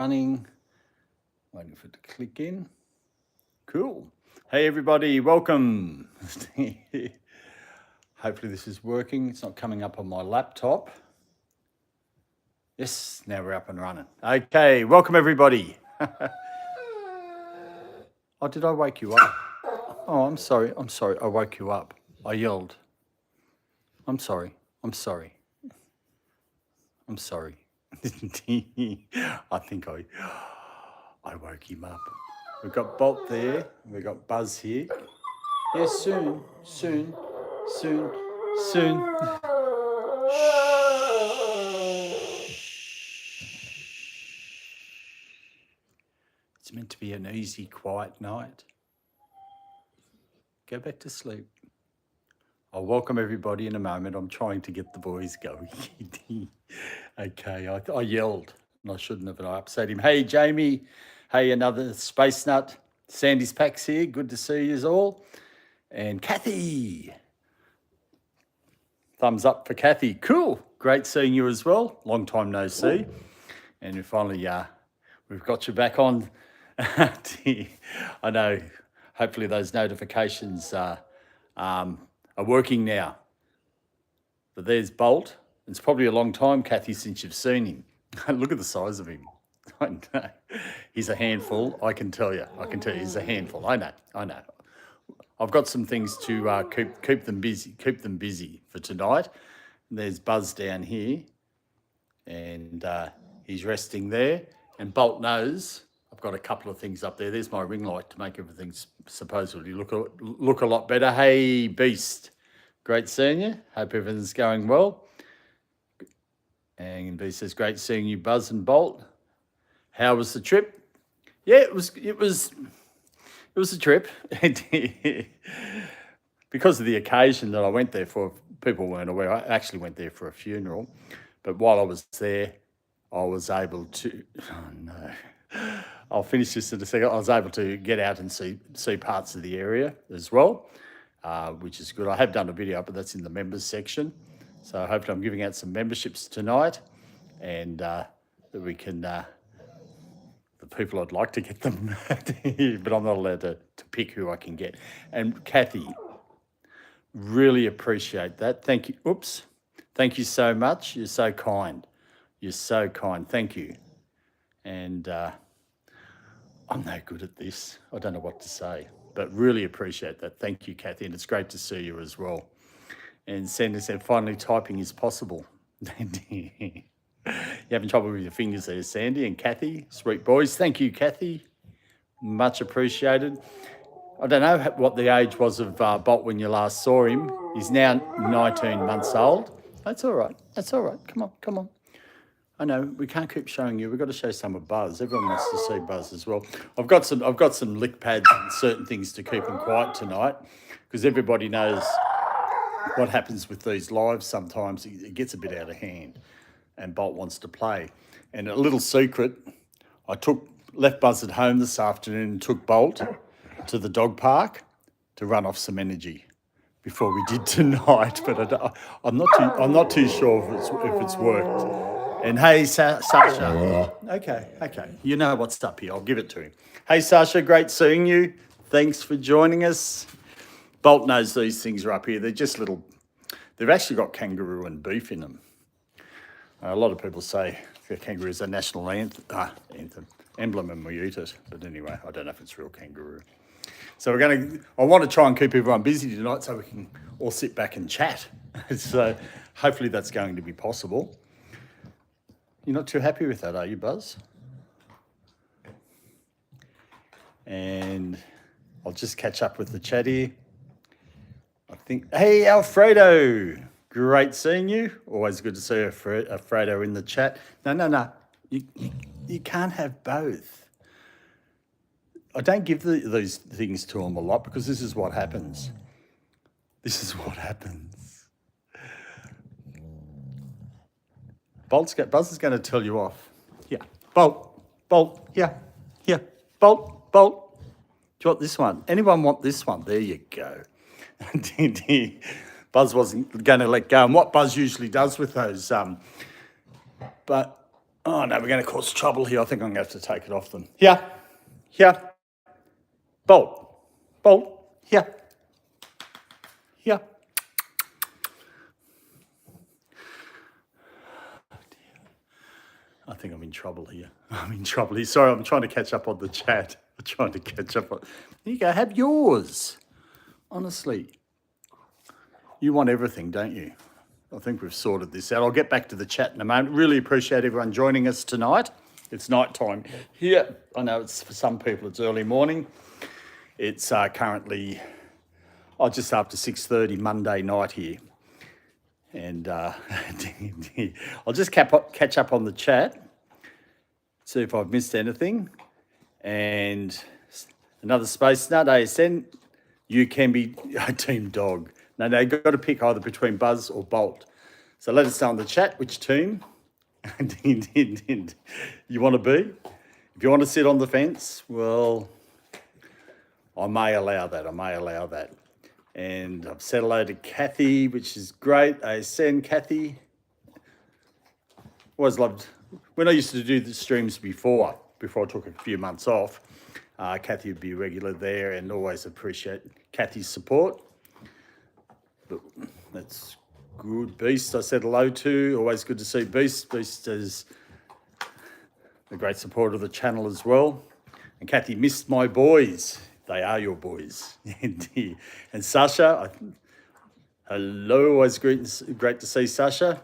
running. Waiting for it to click in. Cool. Hey, everybody, welcome. Hopefully this is working. It's not coming up on my laptop. Yes, now we're up and running. Okay, welcome, everybody. Oh, did I wake you up? Oh, I'm sorry. I woke you up. I yelled. I'm sorry. I think I woke him up. We've got Bolt there. We've got Buzz here. Yes, soon. It's meant to be an easy, quiet night. Go back to sleep. I'll welcome everybody in a moment. I'm trying to get the boys going. Okay, I yelled, and I shouldn't have, and I upset him. Hey, Jamie. Hey, another space nut. Sandy's Packs here. Good to see you all. And Kathy. Thumbs up for Kathy. Cool. Great seeing you as well. Long time no see. And we finally, we've got you back on. I know. Hopefully those notifications are working now. But there's Bolt. It's probably a long time, Kathy, since you've seen him. Look at the size of him. I know. He's a handful, I can tell you. He's a handful. I know. I've got some things to keep them busy for tonight. And there's Buzz down here, and he's resting there. And Bolt knows I've got a couple of things up there. There's my ring light to make everything supposedly look a lot better. Hey, Beast. Great seeing you. Hope everything's going well. And Beast says, great seeing you, Buzz and Bolt. How was the trip? Yeah, it was a trip. Because of the occasion that I went there for, people weren't aware. I actually went there for a funeral. But while I was there, I was able to, I'll finish this in a second. I was able to get out and see parts of the area as well, which is good. I have done a video, but that's in the members section. So hopefully I'm giving out some memberships tonight, and that we can, the people I'd like to get them, but I'm not allowed to pick who I can get. And Kathy, really appreciate that. Thank you. Oops. Thank you so much. You're so kind. Thank you. And I'm no good at this. I don't know what to say, but really appreciate that. Thank you, Kathy. And it's great to see you as well. And Sandy said, finally typing is possible. You having trouble with your fingers there, Sandy and Kathy. Sweet boys. Thank you, Kathy. Much appreciated. I don't know what the age was of Bolt when you last saw him. He's now 19 months old. That's all right. Come on. I know we can't keep showing you. We've got to show some of Buzz. Everyone wants to see Buzz as well. I've got some lick pads and certain things to keep him quiet tonight, because everybody knows what happens with these lives sometimes. It gets a bit out of hand, and Bolt wants to play. And a little secret, I left Buzz at home this afternoon and took Bolt to the dog park to run off some energy before we did tonight. But I'm not too sure if it's worked. And hey, Sasha. Okay. You know what's up here. I'll give it to him. Hey, Sasha, great seeing you. Thanks for joining us. Bolt knows these things are up here. They're just little. They've actually got kangaroo and beef in them. A lot of people say the kangaroo is a national emblem, and we eat it. But anyway, I don't know if it's real kangaroo. So I want to try and keep everyone busy tonight so we can all sit back and chat. So hopefully that's going to be possible. You're not too happy with that, are you, Buzz? And I'll just catch up with the chat here. Hey, Alfredo, great seeing you. Always good to see Alfredo in the chat. No. You can't have both. I don't give these things to him a lot, because this is what happens. Buzz is going to tell you off. Yeah, Bolt, yeah, Bolt. Do you want this one? Anyone want this one? There you go. Buzz wasn't going to let go. And what Buzz usually does with those, but Oh no, we're going to cause trouble here. I think I'm going to have to take it off them. Here, here, bolt, bolt, here, here. I think I'm in trouble here. I'm in trouble here. Sorry, I'm trying to catch up on the chat. I'm trying to catch up on. There you go, have yours. Honestly, you want everything, don't you? I think we've sorted this out. I'll get back to the chat in a moment. Really appreciate everyone joining us tonight. It's night time here. I know it's for some people it's early morning. It's currently just after 6:30 Monday night here. And I'll just catch up on the chat, see if I've missed anything. And another space nut, ASN, you can be a team dog. No, you've got to pick either between Buzz or Bolt. So let us know in the chat which team you want to be. If you want to sit on the fence, well, I may allow that. And I've said hello to Kathy, which is great. ASN, Kathy. Always loved, when I used to do the streams before I took a few months off, Kathy would be regular there, and always appreciate Kathy's support. But that's good. Beast, I said hello to. Always good to see Beast. Beast is a great supporter of the channel as well. And Kathy missed my boys. They are your boys. And Sasha, hello, always great to see Sasha.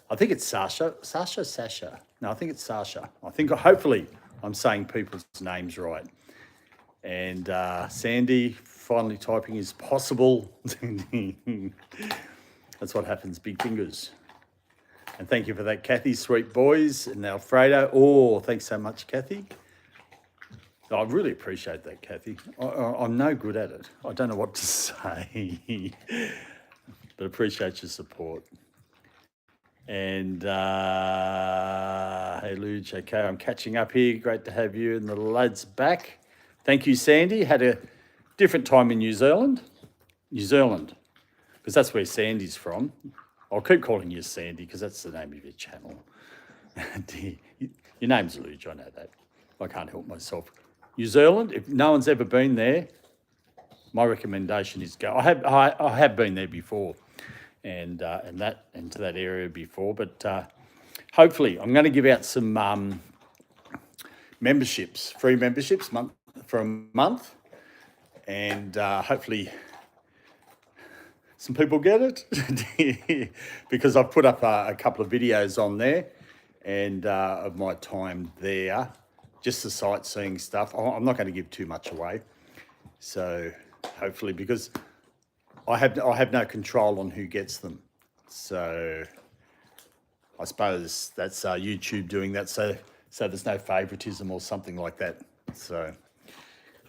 I think it's Sasha. Sasha. No, I think it's Sasha. Hopefully I'm saying people's names right. And Sandy, finally typing is possible. That's what happens, big fingers. And thank you for that, Kathy, sweet boys. And Alfredo, oh, thanks so much, Kathy. I really appreciate that, Kathy. I'm no good at it. I don't know what to say, but appreciate your support. And hey, Luge, okay, I'm catching up here. Great to have you and the lads back. Thank you, Sandy. Had a different time in New Zealand, because that's where Sandy's from. I'll keep calling you Sandy because that's the name of your channel. Your name's Luge, I know that. I can't help myself. New Zealand, if no one's ever been there, my recommendation is go. I have been there before, and to that area before. But hopefully, I'm going to give out some memberships, free memberships, for a month, and hopefully some people get it because I've put up a couple of videos on there, and of my time there. Just the sightseeing stuff. I'm not going to give too much away. So hopefully, because I have no control on who gets them. So I suppose that's YouTube doing that. So there's no favoritism or something like that. So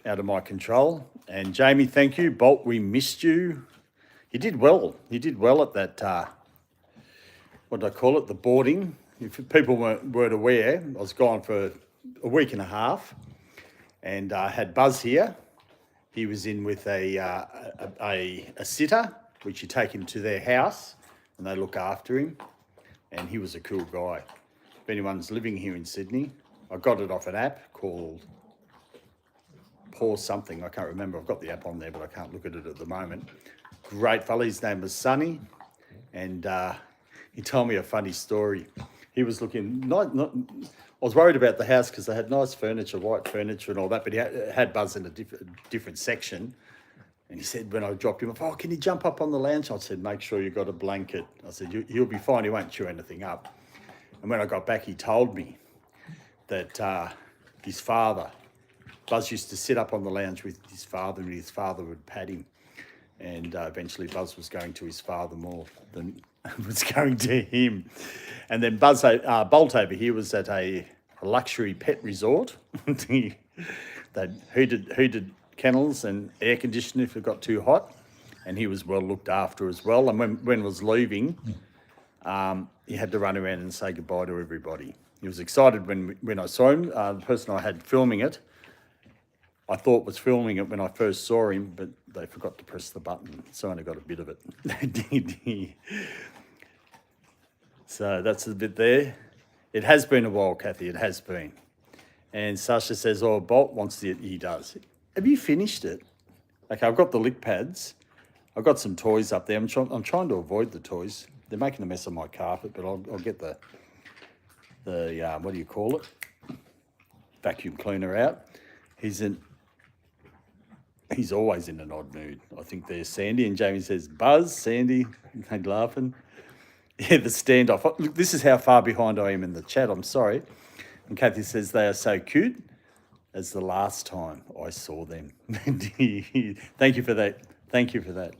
out of my control. And Jamie, thank you. Bolt, we missed you. You did well. You did well at that, what do I call it? The boarding. If people weren't aware, I was gone for a week and a half, and had Buzz here. He was in with a sitter, which you take him to their house, and they look after him. And he was a cool guy. If anyone's living here in Sydney, I got it off an app called Paw something. I can't remember. I've got the app on there, but I can't look at it at the moment. Great fella. His name was Sonny, and he told me a funny story. He was looking I was worried about the house because they had nice furniture, white furniture and all that, but he had Buzz in a different section. And he said, when I dropped him off, oh, can you jump up on the lounge? I said, make sure you've got a blanket. I said, he'll be fine. He won't chew anything up. And when I got back, he told me that his father, Buzz used to sit up on the lounge with his father, and his father would pat him. And eventually Buzz was going to his father more than was going to him. And then Bolt over here was at a luxury pet resort. They heated kennels and air conditioning if it got too hot. And he was well looked after as well. And when was leaving, he had to run around and say goodbye to everybody. He was excited when I saw him. The person I had filming it, I thought was filming it when I first saw him, but they forgot to press the button, so I only got a bit of it. So that's a bit there. It has been a while, Kathy. It has been. And Sasha says, "Oh, Bolt wants it." He does. Have you finished it? Okay, I've got the lick pads. I've got some toys up there. I'm trying to avoid the toys. They're making a mess of my carpet, but I'll get the what do you call it? Vacuum cleaner out. He's always in an odd mood. I think there's Sandy, and Jamie says, "Buzz, Sandy," they're laughing. Yeah, the standoff. Look, this is how far behind I am in the chat. I'm sorry. And Kathy says they are so cute as the last time I saw them. Thank you for that. Thank you for that.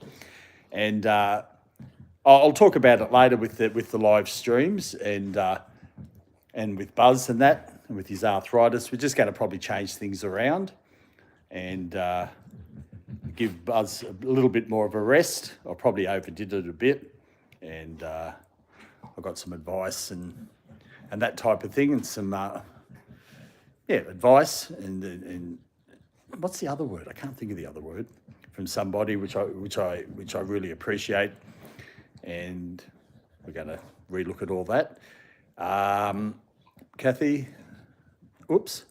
And I'll talk about it later with the live streams and with Buzz and that, and with his arthritis. We're just going to probably change things around and give Buzz a little bit more of a rest. I probably overdid it a bit, and I got some advice and that type of thing, and some advice and what's the other word? I can't think of the other word from somebody which I really appreciate, and we're going to relook at all that. Kathy, oops,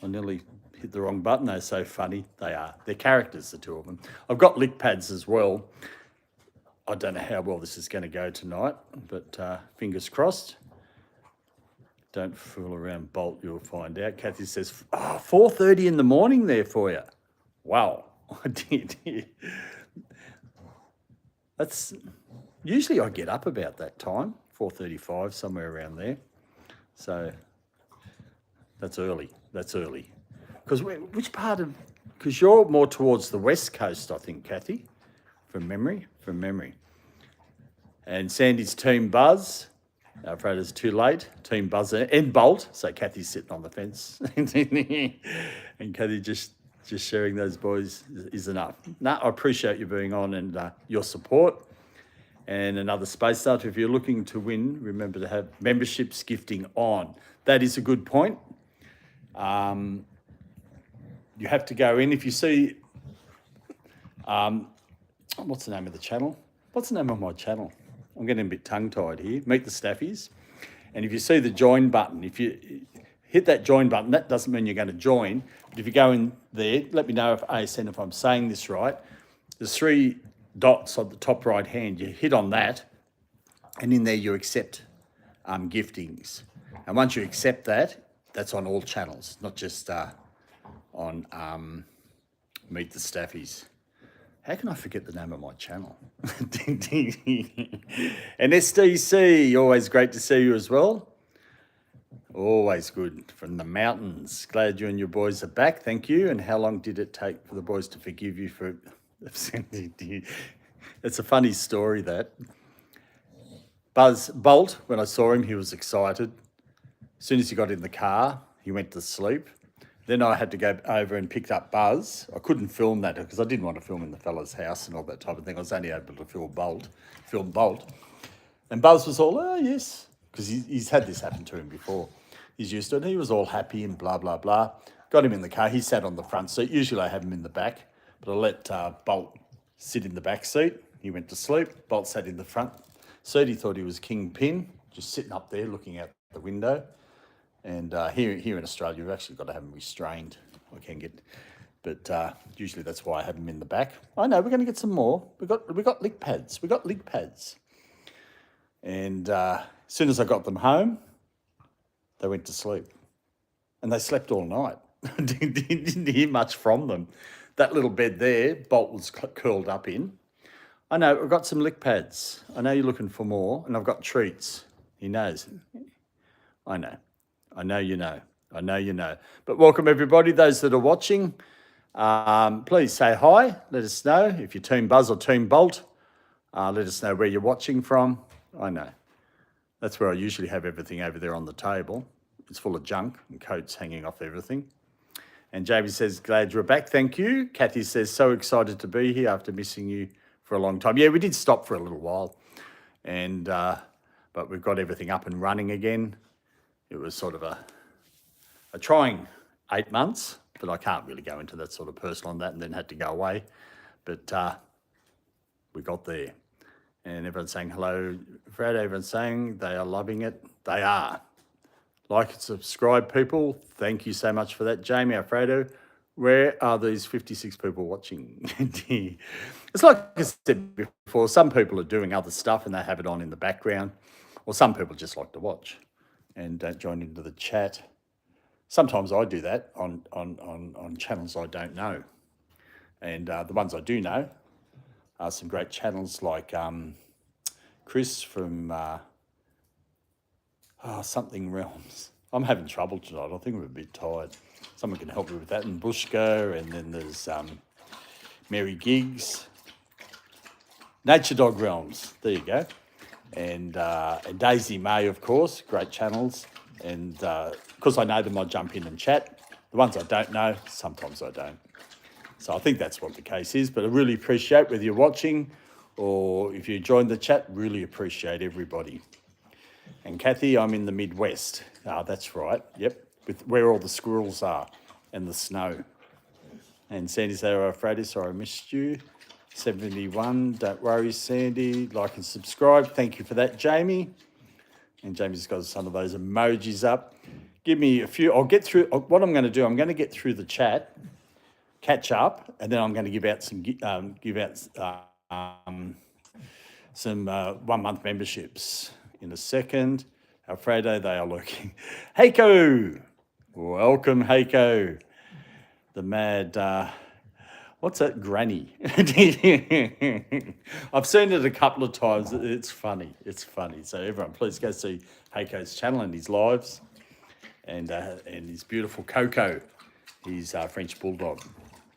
I nearly hit the wrong button. They're so funny. They are. They're characters, the two of them. I've got lick pads as well. I don't know how well this is going to go tonight, but fingers crossed. Don't fool around, Bolt, you'll find out. Kathy says, 4:30 in the morning there for you. Wow, I did. That's usually I get up about that time, 4:35, somewhere around there. So that's early. That's early. Because which part of? Because you're more towards the west coast, I think, Kathy, from memory. And Sandy's team Buzz. Afraid it's too late. Team Buzz and Bolt. So Kathy's sitting on the fence, and Kathy just sharing those boys is enough. No, I appreciate you being on and your support. And another space starter. If you're looking to win, remember to have memberships gifting on. That is a good point. You have to go in if you see. What's the name of the channel? What's the name of my channel? I'm getting a bit tongue-tied here. Meet the Staffies. And if you see the join button, if you hit that join button, that doesn't mean you're going to join. But if you go in there, let me know if ASN, if I'm saying this right. There's 3 dots on the top right hand. You hit on that, and in there you accept giftings. And once you accept that, that's on all channels, not just on Meet the Staffies. How can I forget the name of my channel? And SDC, always great to see you as well. Always good from the mountains. Glad you and your boys are back. Thank you. And how long did it take for the boys to forgive you for sending you? It's a funny story, that. Bolt, when I saw him, he was excited. As soon as he got in the car, he went to sleep. Then I had to go over and pick up Buzz. I couldn't film that because I didn't want to film in the fella's house and all that type of thing. I was only able to film Bolt. And Buzz was all, "Oh, yes," because he's had this happen to him before. He's used to it. He was all happy and blah, blah, blah. Got him in the car. He sat on the front seat. Usually I have him in the back, but I let Bolt sit in the back seat. He went to sleep. Bolt sat in the front seat. He thought he was kingpin, just sitting up there looking out the window. And here in Australia, you've actually got to have them restrained. But usually that's why I have them in the back. I know we're going to get some more. We got lick pads. And as soon as I got them home, they went to sleep, and they slept all night. Didn't hear much from them. That little bed there, Bolt was curled up in. I know I've got some lick pads. I know you're looking for more, and I've got treats. He knows. I know you know. But welcome everybody, those that are watching. Please say hi. Let us know if you're Team Buzz or Team Bolt. Let us know where you're watching from. I know. That's where I usually have everything over there on the table. It's full of junk and coats hanging off everything. And Jamie says, "Glad you're back." Thank you. Kathy says, "So excited to be here after missing you for a long time." Yeah, we did stop for a little while, and but we've got everything up and running again. It was sort of a trying 8 months, but I can't really go into that sort of personal on that, and then had to go away. But we got there. And everyone's saying hello, Fred. Everyone's saying they are loving it. They are. Like and subscribe, people. Thank you so much for that. Jamie Alfredo, where are these 56 people watching? It's like I said before, some people are doing other stuff and they have it on in the background, or some people just like to watch and don't join into the chat. Sometimes I do that on channels I don't know. And the ones I do know are some great channels like Chris from Something Realms. I'm having trouble tonight. I think I'm a bit tired. Someone can help me with that. And Bushko, and then there's Mary Giggs. Nature Dog Realms. There you go. And Daisy May, of course. Great channels. And because I know them, I jump in and chat. The ones I don't know, sometimes I don't. So I think that's what the case is. But I really appreciate whether you're watching or if you joined the chat, really appreciate everybody. And Kathy, I'm in the Midwest. That's right. Yep. With where all the squirrels are and the snow. And Sandy said, Alfredo, sorry I missed you. 71, don't worry, Sandy. Like and subscribe. Thank you for that, Jamie. And Jamie's got some of those emojis up. Give me a few. I'll get through. What I'm going to do, I'm going to get through the chat, catch up, and then I'm going to give out some 1 month memberships in a second. Alfredo, they are looking. Heiko, welcome, Heiko. The mad, what's that, granny? I've seen it a couple of times. It's funny. It's funny. So everyone, please go see Heiko's channel and his lives, and his beautiful Coco, his French bulldog.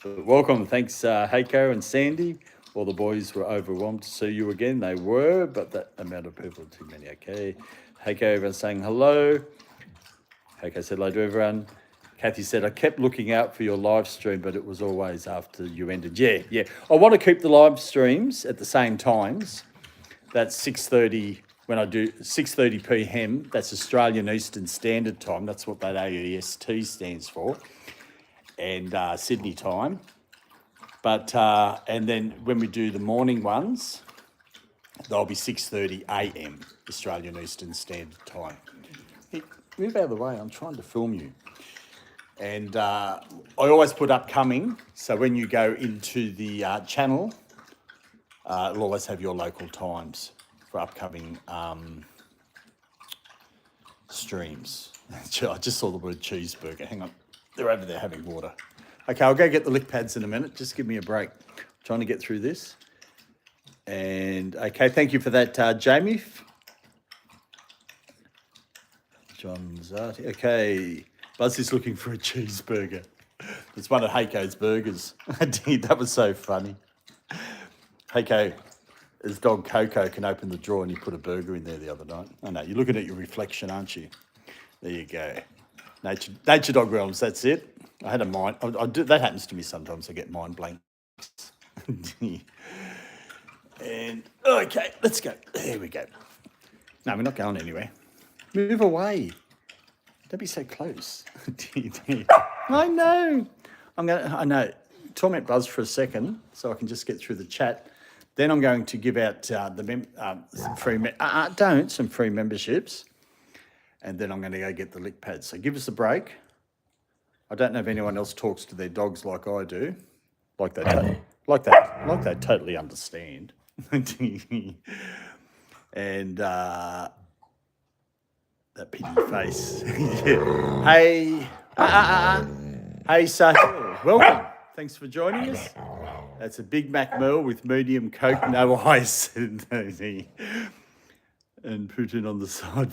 But welcome. Thanks, Heiko and Sandy. All the boys were overwhelmed to see you again. They were, but that amount of people too many. Okay. Heiko, everyone's saying hello. Heiko said hello to everyone. Kathy said, I kept looking out for your live stream, but it was always after you ended. Yeah. I want to keep the live streams at the same times. That's 6:30 when I do 6:30 p.m. That's Australian Eastern Standard Time. That's what that AEST stands for. And Sydney time. But and then when we do the morning ones, they'll be 6:30 a.m. Australian Eastern Standard Time. Hey, move out of the way. I'm trying to film you. And I always put upcoming. So when you go into the channel, it'll always have your local times for upcoming streams. I just saw the word cheeseburger. Hang on. They're over there having water. Okay, I'll go get the lick pads in a minute. Just give me a break. I'm trying to get through this. And, okay, thank you for that, Jamie. John Zati. Okay, Buzz is looking for a cheeseburger. It's one of Heiko's burgers. That was so funny. Heiko, his dog Coco can open the drawer and he put a burger in there the other night. I know, you're looking at your reflection, aren't you? There you go. Nature Dog Realms, that's it. I had a mind. That happens to me sometimes. I get mind blanks. And, okay, let's go. There we go. No, we're not going anywhere. Move away. Don't be so close. I know. I know. Torment Buzz for a second so I can just get through the chat. Then I'm going to give out some free memberships. And then I'm going to go get the lick pads. So give us a break. I don't know if anyone else talks to their dogs like I do. Like they totally understand. And that pity face. Yeah. Hey, hey, Sahil, welcome. Thanks for joining us. That's a Big Mac meal with medium Coke, no ice, and Putin on the side.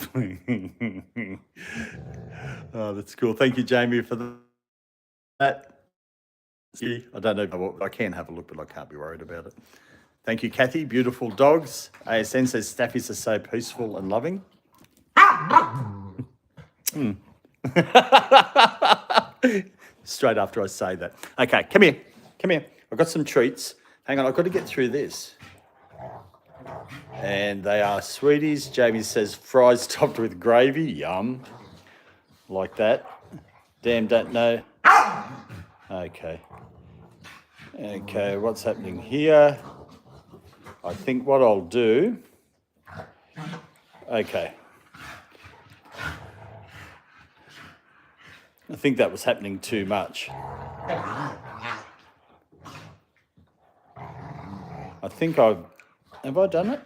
Oh, that's cool. Thank you, Jamie, for that. I don't know. I can have a look, but I can't be worried about it. Thank you, Kathy. Beautiful dogs. ASN says Staffies are so peaceful and loving. Straight after I say that. Okay, come here. I've got some treats. Hang on, I've got to get through this. And they are sweeties. Jamie says fries topped with gravy. Yum. Like that. Damn, don't know. Okay. Okay, what's happening here? I think what I'll do... Okay. I think that was happening too much. I think have I done it?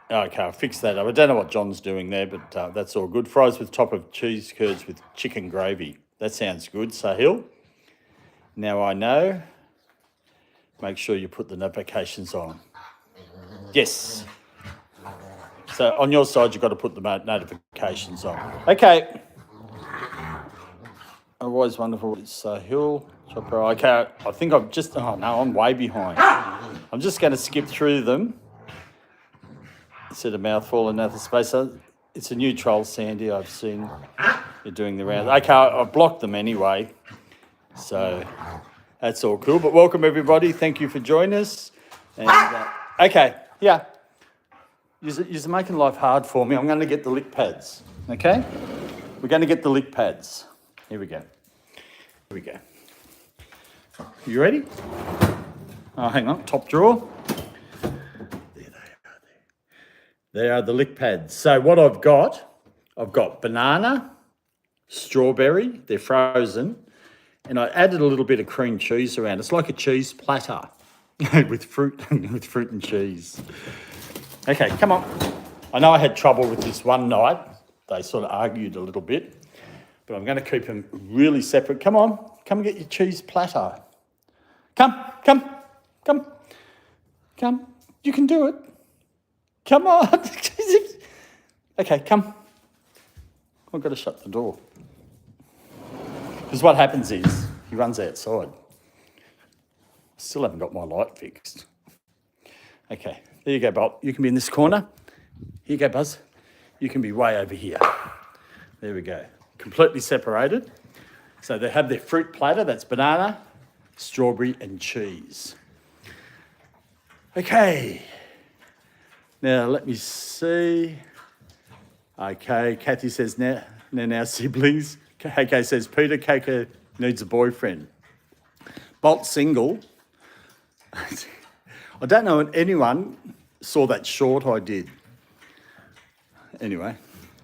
Okay, I'll fix that up. I don't know what John's doing there, but that's all good. Fries with top of cheese curds with chicken gravy. That sounds good, Sahil. Now I know. Make sure you put the notifications on. Yes. So on your side, you've got to put the notifications on. Okay. Always wonderful. Sahil, Chopper. Okay, I think I'm just, oh no, I'm way behind. I'm just going to skip through them. Instead of mouthful and another space. It's a new troll, Sandy. I've seen you're doing the round. Okay, I've blocked them anyway. So that's all cool. But welcome, everybody. Thank you for joining us. And, okay, yeah. You're making life hard for me. I'm going to get the lick pads, okay? We're going to get the lick pads. Here we go. Here we go. You ready? Oh, hang on. Top drawer. There are the lick pads. So what I've got banana, strawberry, they're frozen, and I added a little bit of cream cheese around. It's like a cheese platter with fruit and cheese. Okay, come on. I know I had trouble with this one night. They sort of argued a little bit, but I'm going to keep them really separate. Come on, come and get your cheese platter. Come. You can do it. Come on. Okay, come. I've got to shut the door. Because what happens is, he runs outside. Still haven't got my light fixed. Okay, there you go, Bob. You can be in this corner. Here you go, Buzz. You can be way over here. There we go. Completely separated. So they have their fruit platter. That's banana, strawberry and cheese. Okay. Now, let me see. Okay, Kathy says now siblings. KK says Peter KK needs a boyfriend. Bolt single. I don't know if anyone saw that short I did. Anyway,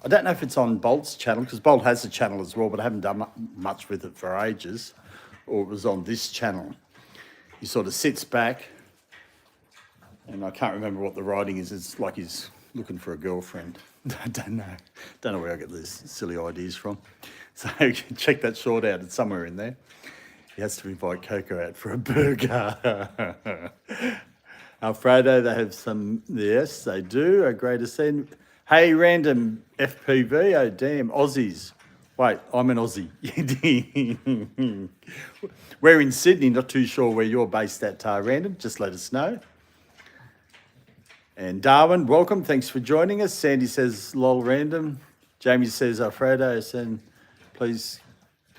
I don't know if it's on Bolt's channel, because Bolt has a channel as well, but I haven't done much with it for ages, or it was on this channel. He sort of sits back, and I can't remember what the writing is. It's like he's looking for a girlfriend. I don't know where I get these silly ideas from. So check that short out. It's somewhere in there. He has to invite Coco out for a burger. Alfredo, they have some, yes, they do. A greater scene. Hey, random FPV. Oh, damn, Aussies. Wait, I'm an Aussie. We're in Sydney, not too sure where you're based at, random. Just let us know. And Darwin, welcome. Thanks for joining us. Sandy says, lol, random. Jamie says, Alfredo, please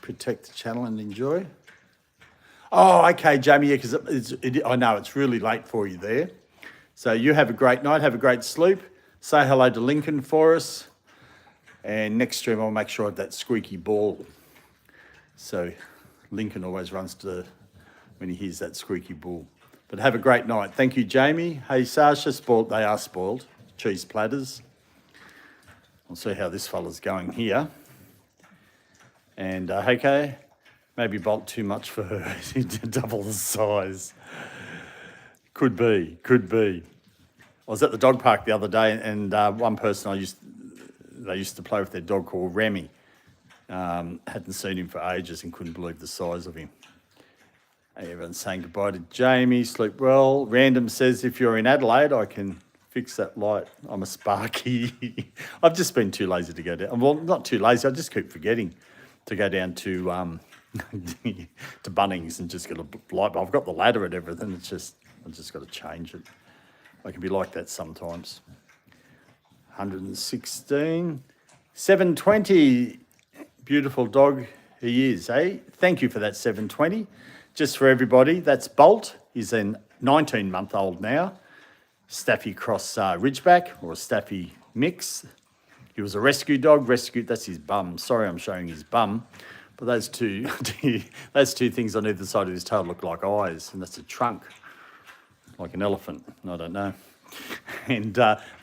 protect the channel and enjoy. Oh, okay, Jamie, yeah, because I know it's really late for you there. So you have a great night. Have a great sleep. Say hello to Lincoln for us. And next stream, I'll make sure I have that squeaky ball. So Lincoln always runs to when he hears that squeaky ball. But have a great night. Thank you, Jamie. Hey, Sasha, spoiled. They are spoiled. Cheese platters. I'll see how this fella's going here. And okay, maybe Bolt too much for her. Double the size. Could be. I was at the dog park the other day, and one person they used to play with their dog called Remy. Hadn't seen him for ages and couldn't believe the size of him. Everyone's saying goodbye to Jamie. Sleep well. Random says, if you're in Adelaide, I can fix that light. I'm a Sparky. I've just been too lazy to go down. Well, not too lazy. I just keep forgetting to go down to to Bunnings and just get a light. I've got the ladder and everything. I've just got to change it. I can be like that sometimes. 116. 720. Beautiful dog he is, eh? Thank you for that 720. Just for everybody, that's Bolt. He's a 19-month-old now. Staffy cross Ridgeback, or a Staffy mix. He was a rescue dog. That's his bum. Sorry, I'm showing his bum. But those two things on either side of his tail look like eyes, and that's a trunk, like an elephant. I don't know. And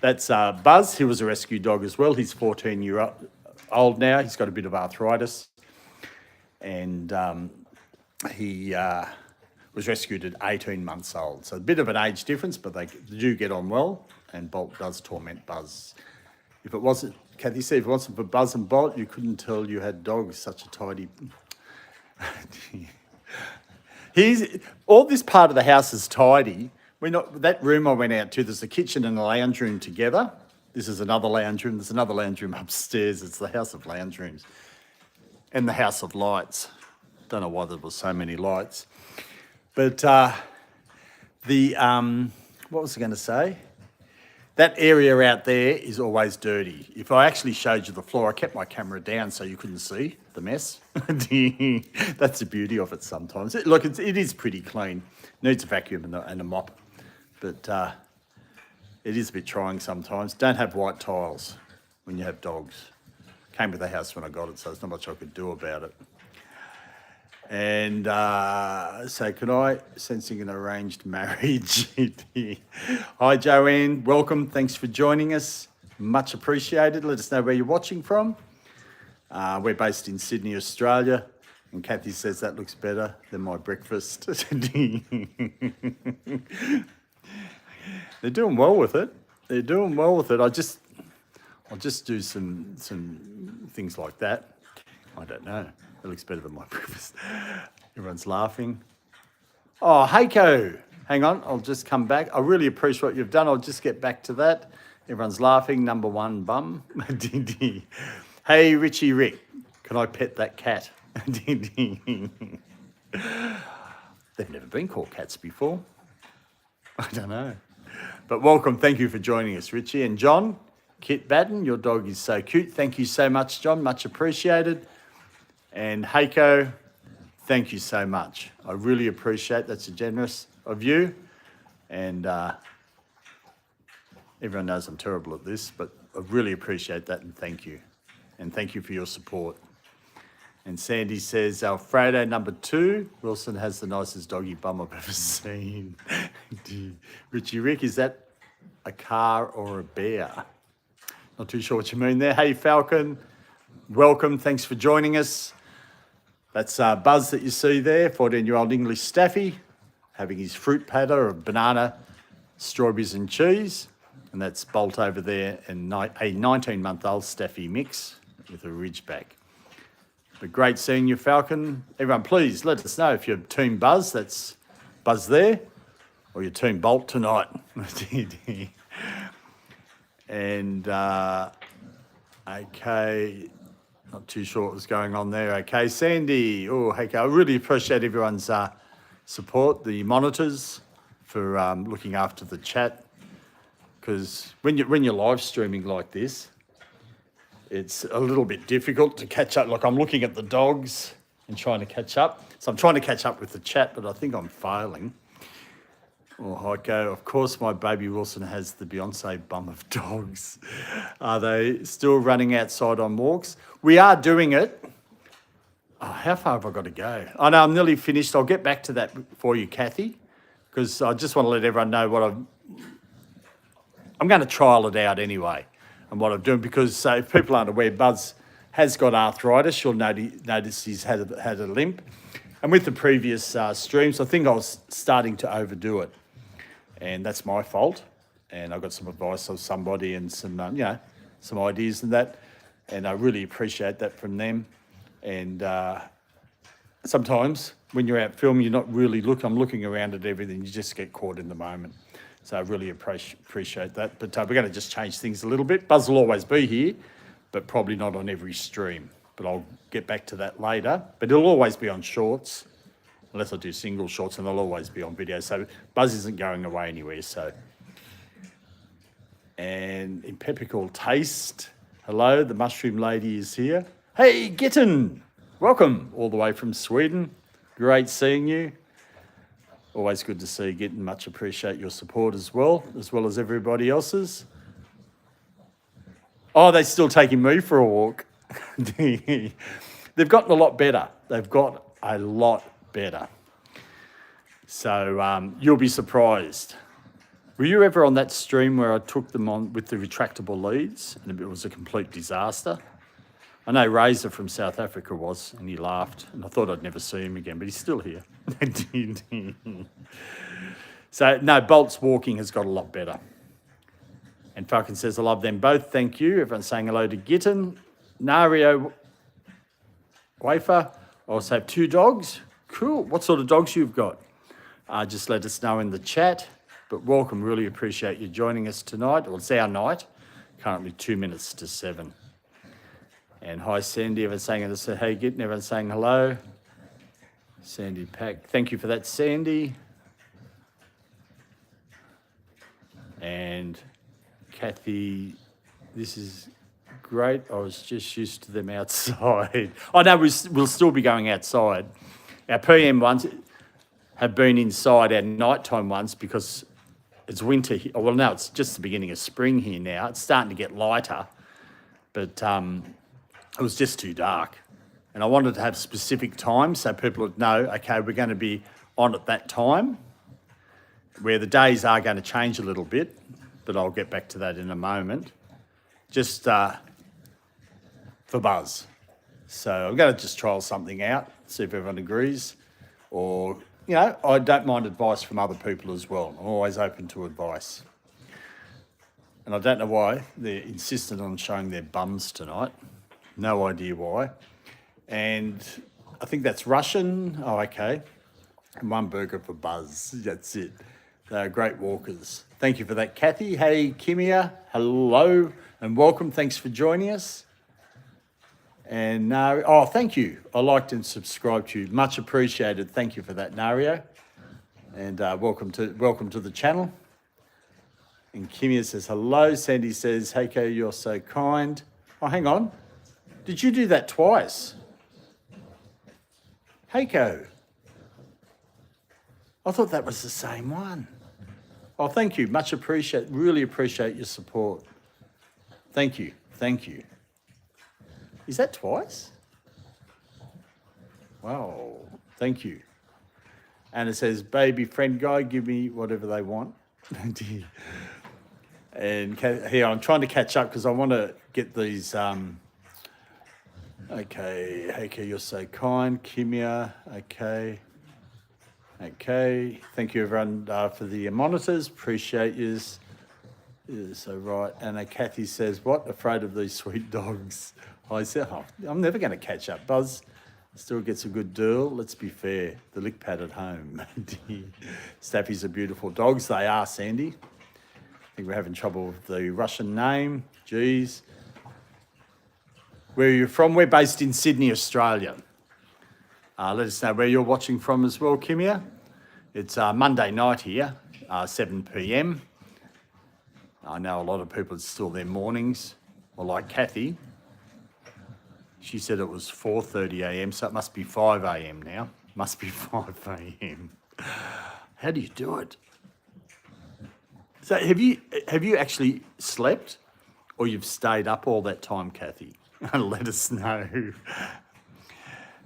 that's Buzz. He was a rescue dog as well. He's 14-year-old now. He's got a bit of arthritis. and he was rescued at 18 months old. So a bit of an age difference, but they do get on well, and Bolt does torment Buzz. If it wasn't, Kathy said, if it wasn't for Buzz and Bolt, you couldn't tell you had dogs. Such a tidy... all this part of the house is tidy. That room I went out to, there's a kitchen and a lounge room together. This is another lounge room. There's another lounge room upstairs. It's the house of lounge rooms and the house of lights. Don't know why there was so many lights. But what was I going to say? That area out there is always dirty. If I actually showed you the floor, I kept my camera down so you couldn't see the mess. That's the beauty of it sometimes. Look, it is pretty clean. Needs a vacuum and a mop. But it is a bit trying sometimes. Don't have white tiles when you have dogs. Came with the house when I got it, so there's not much I could do about it. And so can I, sensing an arranged marriage. Hi, Joanne. Welcome. Thanks for joining us. Much appreciated. Let us know where you're watching from. We're based in Sydney, Australia. And Kathy says that looks better than my breakfast. They're doing well with it. They're doing well with it. I'll just do some things like that. I don't know. It looks better than my breakfast. Everyone's laughing. Oh, Heiko. Hang on, I'll just come back. I really appreciate what you've done. I'll just get back to that. Everyone's laughing. Number one bum. Hey, Richie Rick, can I pet that cat? They've never been called cats before. I don't know. But welcome. Thank you for joining us, Richie. And John, Kit Batten, your dog is so cute. Thank you so much, John. Much appreciated. And Heiko, thank you so much. I really appreciate that's so generous of you. And everyone knows I'm terrible at this, but I really appreciate that and thank you. And thank you for your support. And Sandy says, Alfredo number 2, Wilson has the nicest doggy bum I've ever seen. Richie Rick, is that a car or a bear? Not too sure what you mean there. Hey, Falcon, welcome. Thanks for joining us. That's Buzz that you see there, 14-year-old English Staffy, having his fruit platter of banana, strawberries and cheese. And that's Bolt over there and a 19-month-old Staffy mix with a Ridgeback. But great seeing you, Falcon. Everyone, please let us know if you're Team Buzz, that's Buzz there, or you're Team Bolt tonight. And, okay, not too sure what was going on there. Okay, Sandy. Oh, okay, I really appreciate everyone's support, the monitors for looking after the chat. Because when you're live streaming like this, it's a little bit difficult to catch up. Like I'm looking at the dogs and trying to catch up. So I'm trying to catch up with the chat, but I think I'm failing. Oh, Heiko, of course my baby Wilson has the Beyonce bum of dogs. Are they still running outside on walks? We are doing it. Oh, how far have I got to go? I know I'm nearly finished. I'll get back to that for you, Kathy, because I just want to let everyone know what I'm going to trial it out anyway. And what I'm doing, because if people aren't aware, Buzz has got arthritis. You'll notice he's had a limp. And with the previous streams, I think I was starting to overdo it. And that's my fault. And I got some advice of somebody and some ideas and that. And I really appreciate that from them. And sometimes when you're out filming, you're not really I'm looking around at everything. You just get caught in the moment. So I really appreciate that. But we're going to just change things a little bit. Buzz will always be here, but probably not on every stream. But I'll get back to that later. But it'll always be on shorts, unless I do single shorts, and they'll always be on video. So Buzz isn't going away anywhere. So, and Impeccable Taste, hello, the mushroom lady is here. Hey, Gitten, welcome all the way from Sweden. Great seeing you. Always good to see you, Gitten. Much appreciate your support as well as everybody else's. Oh, they're still taking me for a walk. They've gotten a lot better. They've got a lot better. So you'll be surprised. Were you ever on that stream where I took them on with the retractable leads and it was a complete disaster? I know Razor from South Africa was, and he laughed, and I thought I'd never see him again, but he's still here. So, no, Bolt's walking has got a lot better. And Falcon says, I love them both, thank you. Everyone's saying hello to Gitten. Nario Wafer, I also have 2 dogs. Cool. What sort of dogs you've got? Just let us know in the chat. But welcome, really appreciate you joining us tonight. Well, it's our night, currently 2 minutes to 7. And hi, Sandy. Everyone's saying hello. So, hey, Gitten. Everyone's saying hello. Sandy Pack. Thank you for that, Sandy. And Kathy, this is great. I was just used to them outside. Oh, no, we'll still be going outside. Our PM ones have been inside our nighttime ones because it's winter. Well, no, it's just the beginning of spring here now. It's starting to get lighter, but it was just too dark. And I wanted to have specific times so people would know, okay, we're going to be on at that time, where the days are going to change a little bit, but I'll get back to that in a moment. Just for buzz. So I'm going to just trial something out, see if everyone agrees. Or, you know, I don't mind advice from other people as well. I'm always open to advice. And I don't know why they're insistent on showing their bums tonight. No idea why. And I think that's Russian. Oh, okay. And 1 burger for Buzz. That's it. They're great walkers. Thank you for that, Kathy. Hey, Kimia. Hello and welcome. Thanks for joining us. And Nario, oh, thank you. I liked and subscribed to you. Much appreciated. Thank you for that, Nario. And welcome to the channel. And Kimia says hello. Sandy says, Heiko, you're so kind. Oh, hang on. Did you do that twice? Heiko. I thought that was the same one. Oh, thank you. Much appreciate. Really appreciate your support. Thank you. Thank you. Is that twice? Wow. Thank you. And it says, baby friend guy, give me whatever they want. And here, I'm trying to catch up because I want to get these. Okay, you're so kind. Kimia, okay. Okay, thank you everyone for the monitors. Appreciate yous. Yeah, so right, and Kathy says, what? Afraid of these sweet dogs. I said, oh, I'm never going to catch up. Buzz still gets a good deal. Let's be fair. The lick pad at home. Staffies are beautiful dogs. They are, Sandy. I think we're having trouble with the Russian name. Geez. Where are you from? We're based in Sydney, Australia. Let us know where you're watching from as well, Kimia. It's Monday night here, 7 p.m. I know a lot of people, it's still their mornings. Well, like Kathy, she said it was 4:30 a.m, so it must be 5 a.m. now. Must be 5 a.m. How do you do it? So have you actually slept or you've stayed up all that time, Kathy? Let us know.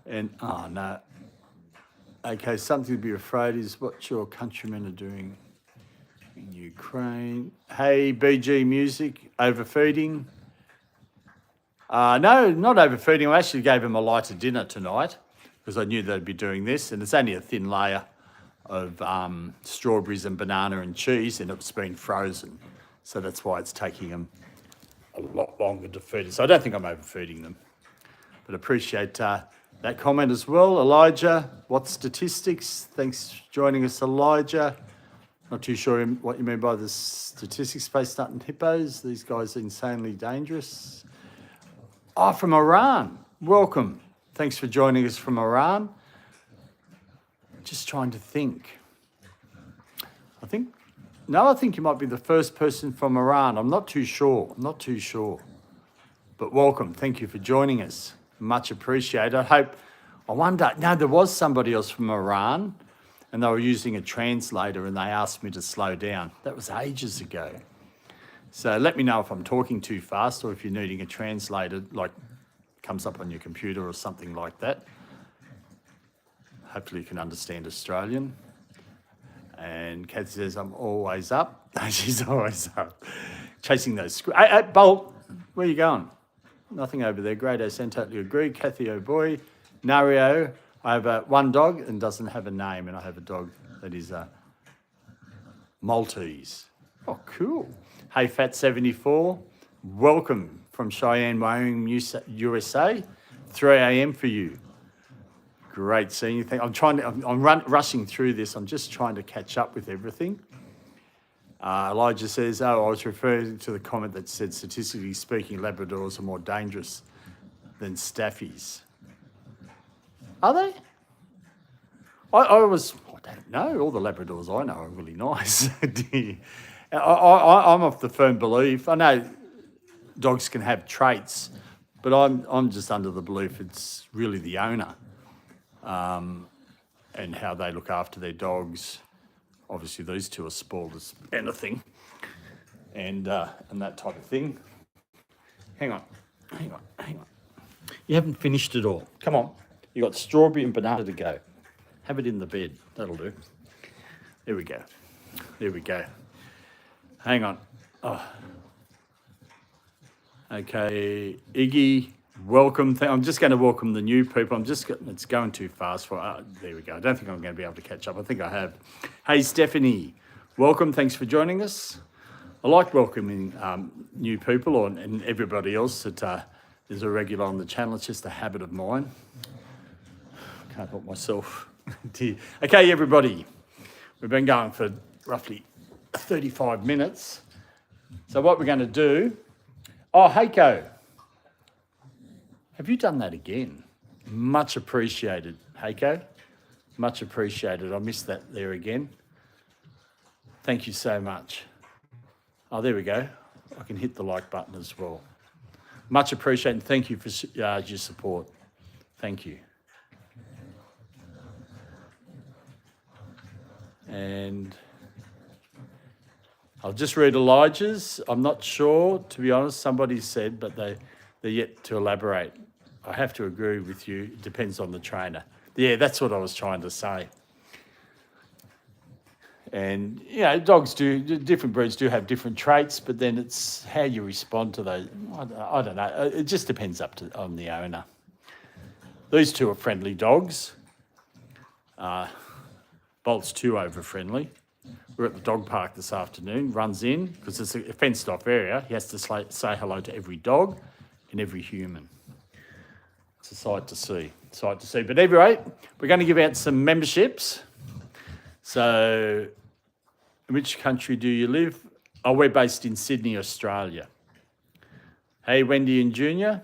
And, oh, no. Okay, something to be afraid is what your countrymen are doing in Ukraine. Hey, BG Music, overfeeding. No, not overfeeding. I actually gave them a lighter dinner tonight because I knew they'd be doing this. And it's only a thin layer of strawberries and banana and cheese, and it's been frozen. So that's why it's taking them a lot longer to feed it. So I don't think I'm overfeeding them. But appreciate that comment as well. Elijah, what statistics? Thanks for joining us, Elijah. Not too sure what you mean by the statistics. Space nut and hippos. These guys are insanely dangerous. Oh, from Iran. Welcome. Thanks for joining us from Iran. Just trying to think. I think you might be the first person from Iran. I'm not too sure. But welcome. Thank you for joining us. Much appreciated. There was somebody else from Iran and they were using a translator and they asked me to slow down. That was ages ago. So let me know if I'm talking too fast or if you're needing a translator, like comes up on your computer or something like that. Hopefully you can understand Australian. And Kat says, I'm always up. She's always up. Chasing those Bolt, where are you going? Nothing over there. Grado San, totally agree. Kathy O'Boy. Nario, I have one dog and doesn't have a name, and I have a dog that is a Maltese. Oh, cool. Hey, Fat74, welcome from Cheyenne, Wyoming, USA. 3 a.m. for you. Great seeing you. I'm rushing through this. I'm just trying to catch up with everything. Elijah says, I was referring to the comment that said, statistically speaking, Labradors are more dangerous than Staffies. Are they? I don't know. All the Labradors I know are really nice. I'm of the firm belief. I know dogs can have traits, but I'm just under the belief it's really the owner and how they look after their dogs. Obviously, these two are spoiled as anything, and that type of thing. Hang on. You haven't finished it all. Come on. You got strawberry and banana to go. Have it in the bed. That'll do. There we go. Hang on. Oh. Okay, Iggy, welcome. I'm just going to welcome the new people. It's going too fast for. There we go. I don't think I'm going to be able to catch up. I think I have. Hey, Stephanie, welcome. Thanks for joining us. I like welcoming new people and everybody else that is a regular on the channel. It's just a habit of mine. Can't help myself. Okay, everybody. We've been going for roughly 35 minutes. So what we're going to do... Oh, Heiko. Have you done that again? Much appreciated, Heiko. Much appreciated. I missed that there again. Thank you so much. Oh, there we go. I can hit the like button as well. Much appreciated. Thank you for your support. Thank you. And I'll just read Elijah's. I'm not sure, to be honest. Somebody said, but they're yet to elaborate. I have to agree with you. It depends on the trainer. Yeah, that's what I was trying to say. And, different breeds do have different traits, but then it's how you respond to those. I don't know. It just depends on the owner. These two are friendly dogs. Bolt's too over-friendly. We're at the dog park this afternoon, runs in, because it's a fenced-off area. He has to say hello to every dog and every human. It's a sight to see. But anyway, we're going to give out some memberships. So, in which country do you live? Oh, we're based in Sydney, Australia. Hey, Wendy and Junior,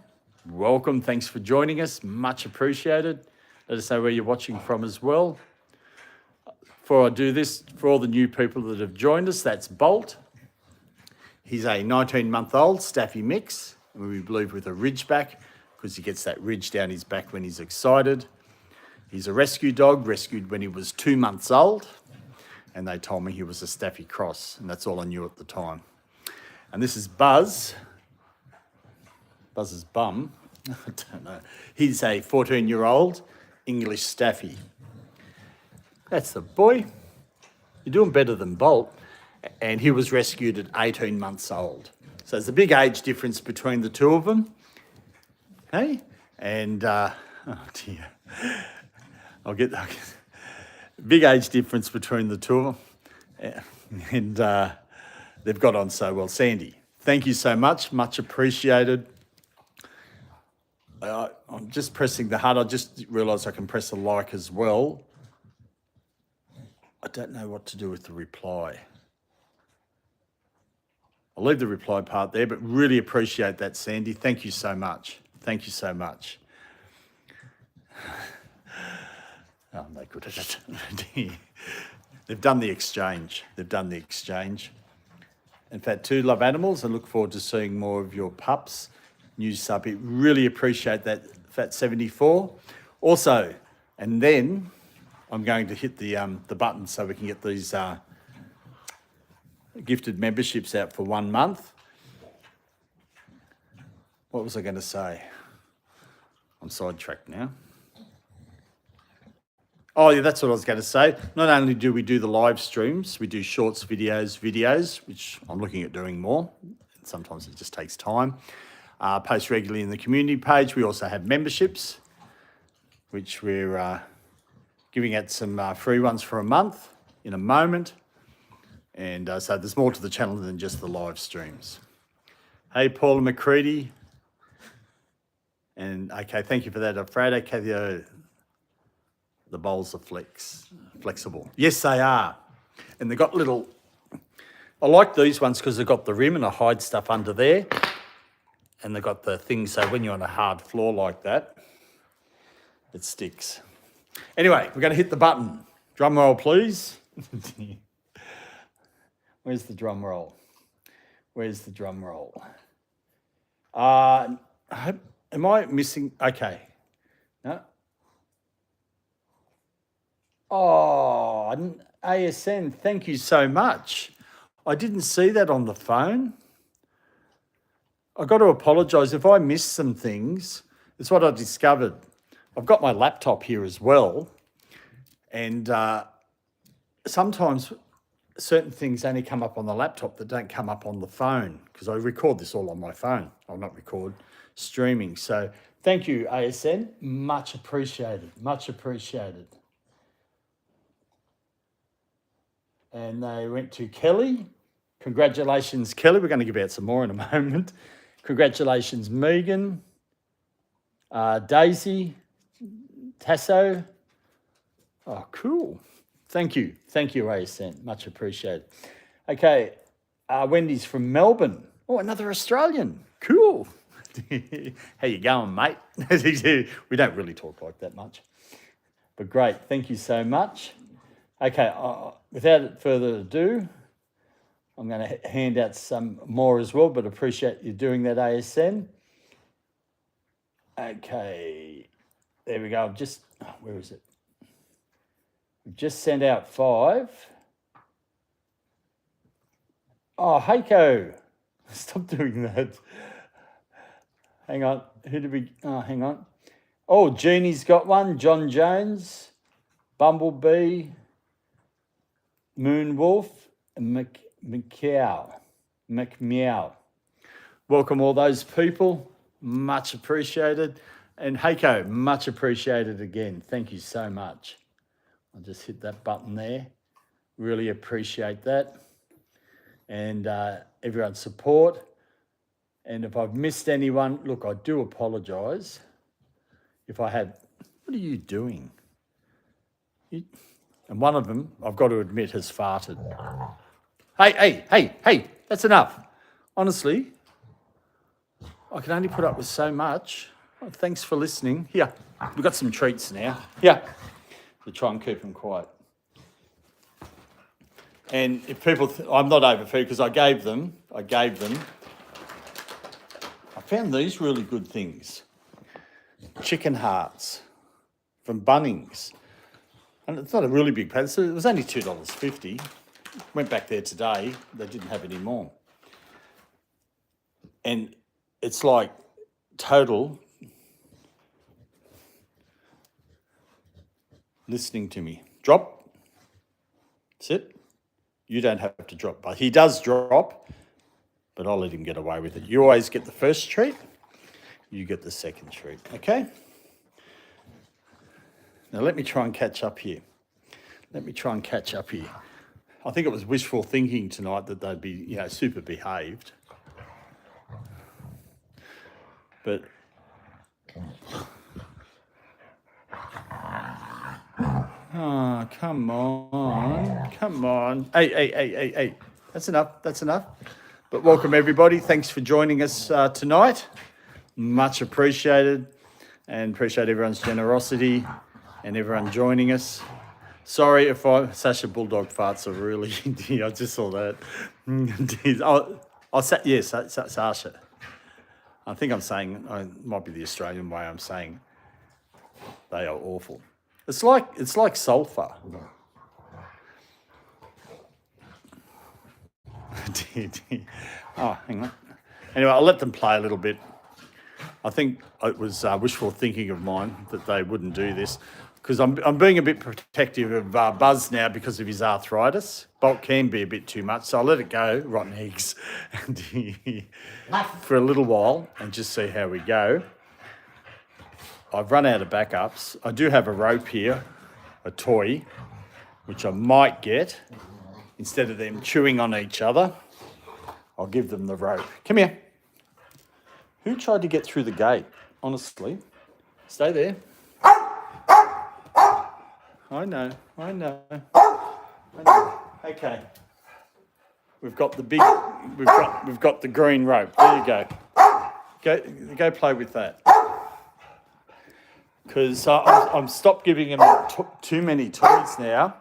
welcome. Thanks for joining us. Much appreciated. Let us know where you're watching from as well. Before I do this, for all the new people that have joined us, that's Bolt. He's a 19-month-old Staffy mix, and we believe with a ridgeback, because he gets that ridge down his back when he's excited. He's a rescue dog, rescued when he was 2 months old, and they told me he was a Staffy cross, and that's all I knew at the time. And this is Buzz. Buzz's bum. I don't know. He's a 14-year-old English Staffy. That's the boy. You're doing better than Bolt. And he was rescued at 18 months old. So there's a big age difference between the two of them. Hey? And, oh dear. Big age difference between the two of them. And they've got on so well. Sandy, thank you so much. Much appreciated. I'm just pressing the heart. I just realised I can press a like as well. I don't know what to do with the reply. I'll leave the reply part there, but really appreciate that, Sandy. Thank you so much. Thank you so much. Oh, I'm no good at it. They've done the exchange. In fact, too, love animals and look forward to seeing more of your pups. New sub. Really appreciate that, Fat74. Also, and then I'm going to hit the button so we can get these gifted memberships out for 1 month. What was I going to say? I'm sidetracked now. Oh, yeah, that's what I was going to say. Not only do we do the live streams, we do shorts, videos, which I'm looking at doing more. Sometimes it just takes time. post regularly in the community page. We also have memberships, which we're giving out some free ones for a month in a moment. And so there's more to the channel than just the live streams. Hey, Paula McCready. And okay, thank you for that, Alfredo. Cathio, the bowls are flexible. Yes, they are. And they've got little, I like these ones because they've got the rim and I hide stuff under there. And they've got the thing, so when you're on a hard floor like that, it sticks. Anyway, we're going to hit the button. Drum roll, please. Where's the drum roll? Where's the drum roll? Am I missing? Okay. No. Oh, ASN, thank you so much. I didn't see that on the phone. I've got to apologise if I missed some things. It's what I discovered. I've got my laptop here as well. And sometimes certain things only come up on the laptop that don't come up on the phone because I record this all on my phone. I'll not record streaming. So thank you, ASN. Much appreciated. Much appreciated. And they went to Kelly. Congratulations, Kelly. We're going to give out some more in a moment. Congratulations, Megan, Daisy, Tasso. Oh, cool. Thank you. Thank you, ASN. Much appreciated. Okay, Wendy's from Melbourne. Oh, another Australian. Cool. How you going, mate? We don't really talk like that much. But great. Thank you so much. Okay, without further ado, I'm going to hand out some more as well, but appreciate you doing that, ASN. Okay, there we go. Where is it? We've just sent out 5. Oh, Heiko, stop doing that. Hang on, hang on. Oh, Jeannie's got one. John Jones, Bumblebee, Moonwolf, and McMeow. Welcome all those people. Much appreciated. And Heiko, much appreciated again. Thank you so much. I'll just hit that button there. Really appreciate that. And everyone's support. And if I've missed anyone, look, I do apologise. If I have, what are you doing? And one of them, I've got to admit, has farted. Hey, that's enough. Honestly, I can only put up with so much. Oh, thanks for listening. Here, we've got some treats now. Here, we try and keep them quiet. And if people, I'm not overfed because I gave them. I found these really good things. Chicken hearts from Bunnings. And it's not a really big pack. So it was only $2.50. Went back there today. They didn't have any more. And it's like total listening to me. Drop. That's it. You don't have to drop. But he does drop, but I'll let him get away with it. You always get the first treat. You get the second treat. Okay? Now let me try and catch up here. I think it was wishful thinking tonight that they'd be, super behaved. But oh, come on. Hey. That's enough. But welcome everybody. Thanks for joining us tonight. Much appreciated, and appreciate everyone's generosity and everyone joining us. Sorry if Sasha Bulldog farts are really, I just saw that. Sasha. I think I'm saying, it might be the Australian way I'm saying, they are awful. It's like sulphur. Oh, hang on. Anyway, I'll let them play a little bit. I think it was wishful thinking of mine that they wouldn't do this. because I'm being a bit protective of Buzz now because of his arthritis. Bolt can be a bit too much, so I'll let it go, rotten eggs, for a little while and just see how we go. I've run out of backups. I do have a rope here, a toy, which I might get. Instead of them chewing on each other, I'll give them the rope. Come here. Who tried to get through the gate? Honestly, stay there. I know. Okay. We've got the big. We've got the green rope. There you go. Go play with that. Because I'm stopped giving them too many toys now,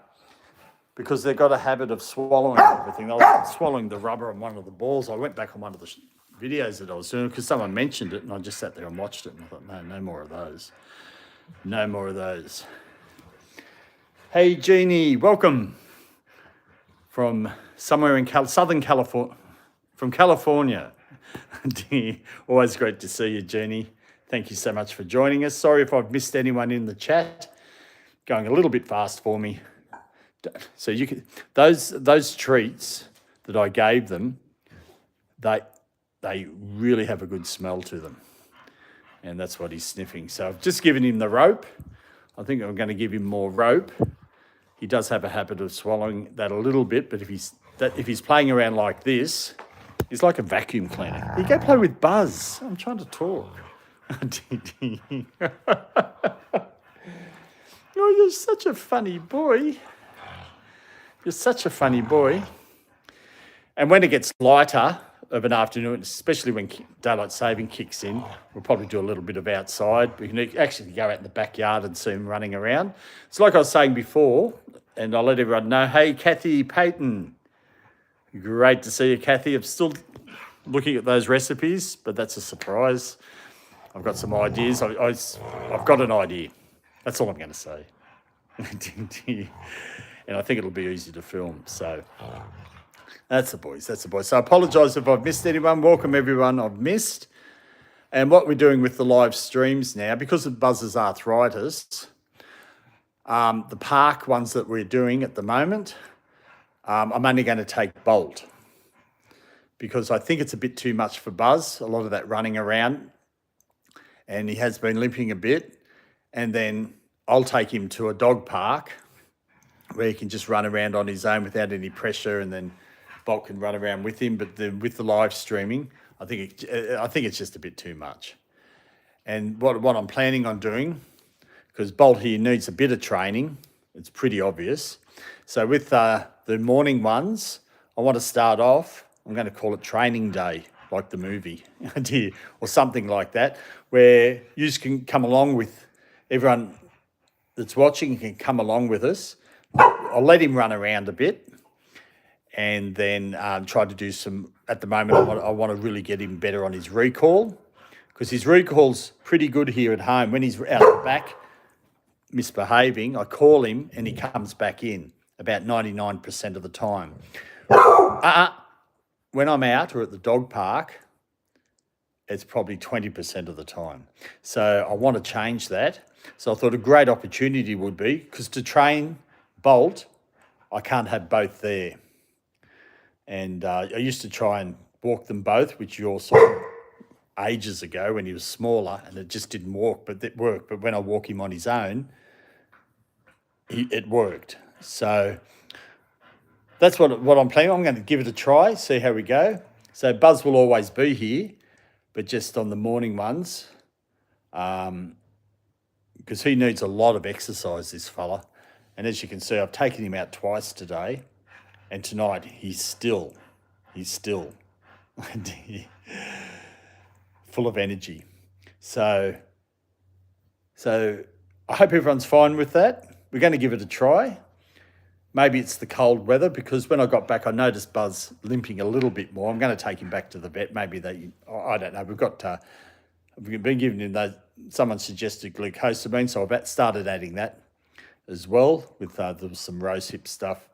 because they've got a habit of swallowing everything. They were swallowing the rubber on one of the balls. I went back on one of the videos that I was doing because someone mentioned it, and I just sat there and watched it, and I thought, no more of those. No more of those. Hey, Jeannie, welcome from somewhere in Southern California, from California. Always great to see you, Jeannie. Thank you so much for joining us. Sorry if I've missed anyone in the chat. Going a little bit fast for me. So you can, those treats that I gave them, they really have a good smell to them. And that's what he's sniffing. So I've just given him the rope. I think I'm going to give him more rope. He does have a habit of swallowing that a little bit, but if he's playing around like this, he's like a vacuum cleaner. You go play with Buzz. I'm trying to talk. Oh, you're such a funny boy. You're such a funny boy. And when it gets lighter of an afternoon, especially when daylight saving kicks in, we'll probably do a little bit of outside. We can actually go out in the backyard and see him running around. It's like I was saying before, and I'll let everyone know, hey, Kathy Payton. Great to see you, Kathy. I'm still looking at those recipes, but that's a surprise. I've got some ideas. I've got an idea. That's all I'm going to say. And I think it'll be easy to film. So that's the boys. So I apologise if I've missed anyone. Welcome everyone I've missed. And what we're doing with the live streams now, because of Buzz's arthritis, the park ones that we're doing at the moment, I'm only going to take Bolt, because I think it's a bit too much for Buzz, a lot of that running around. And he has been limping a bit. And then I'll take him to a dog park where he can just run around on his own without any pressure, and then Bolt can run around with him. But then with the live streaming, I think it's just a bit too much. And what I'm planning on doing, because Bolt here needs a bit of training, it's pretty obvious. So with the morning ones, I want to start off, I'm going to call it training day, like the movie, or something like that, where you can come along with everyone that's watching, can come along with us. I'll let him run around a bit, and then try to do some, at the moment, I want to really get him better on his recall, because his recall's pretty good here at home. When he's out the back misbehaving, I call him and he comes back in about 99% of the time. When I'm out or at the dog park, it's probably 20% of the time. So I want to change that. So I thought a great opportunity would be, because to train Bolt, I can't have both there. And I used to try and walk them both, which you all saw ages ago when he was smaller, and it just didn't work. But it worked. But when I walk him on his own, it worked. So that's what I'm planning. I'm going to give it a try, see how we go. So Buzz will always be here, but just on the morning ones, because he needs a lot of exercise, this fella. And as you can see, I've taken him out twice today, and tonight he's still full of energy. So I hope everyone's fine with that. We're going to give it a try. Maybe it's the cold weather, because when I got back, I noticed Buzz limping a little bit more. I'm going to take him back to the vet. Maybe I don't know. We've been giving him those, someone suggested glucosamine, so I've started adding that as well with some rose hip stuff,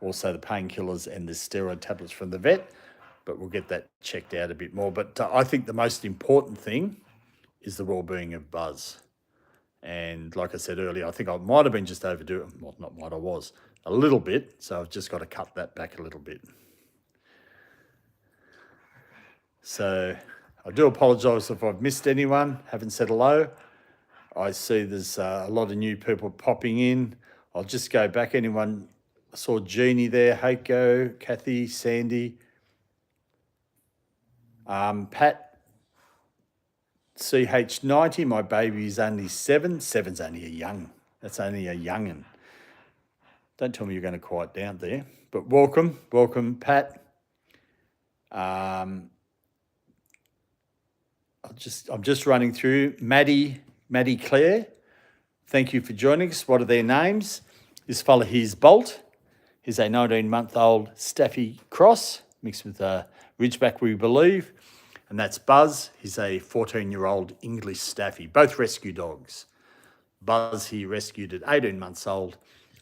also the painkillers and the steroid tablets from the vet. But we'll get that checked out a bit more. But I think the most important thing is the well-being of Buzz. And like I said earlier, I think I might have been just overdoing, well, not what I was, a little bit. So I've just got to cut that back a little bit. So I do apologise if I've missed anyone, haven't said hello. I see there's a lot of new people popping in. I'll just go back. Anyone, I saw Jeannie there, Heiko, Kathy, Sandy, Pat, CH90, my baby is only 7. 7's only a young. That's only a young'un. Don't tell me you're going to quiet down there. But welcome, Pat. I'm just running through. Maddie Claire, thank you for joining us. What are their names? This fella here's Bolt. He's a 19-month-old Staffy cross mixed with a Ridgeback, we believe. And that's Buzz. He's a 14-year-old English Staffy, both rescue dogs. Buzz here rescued at 18 months old,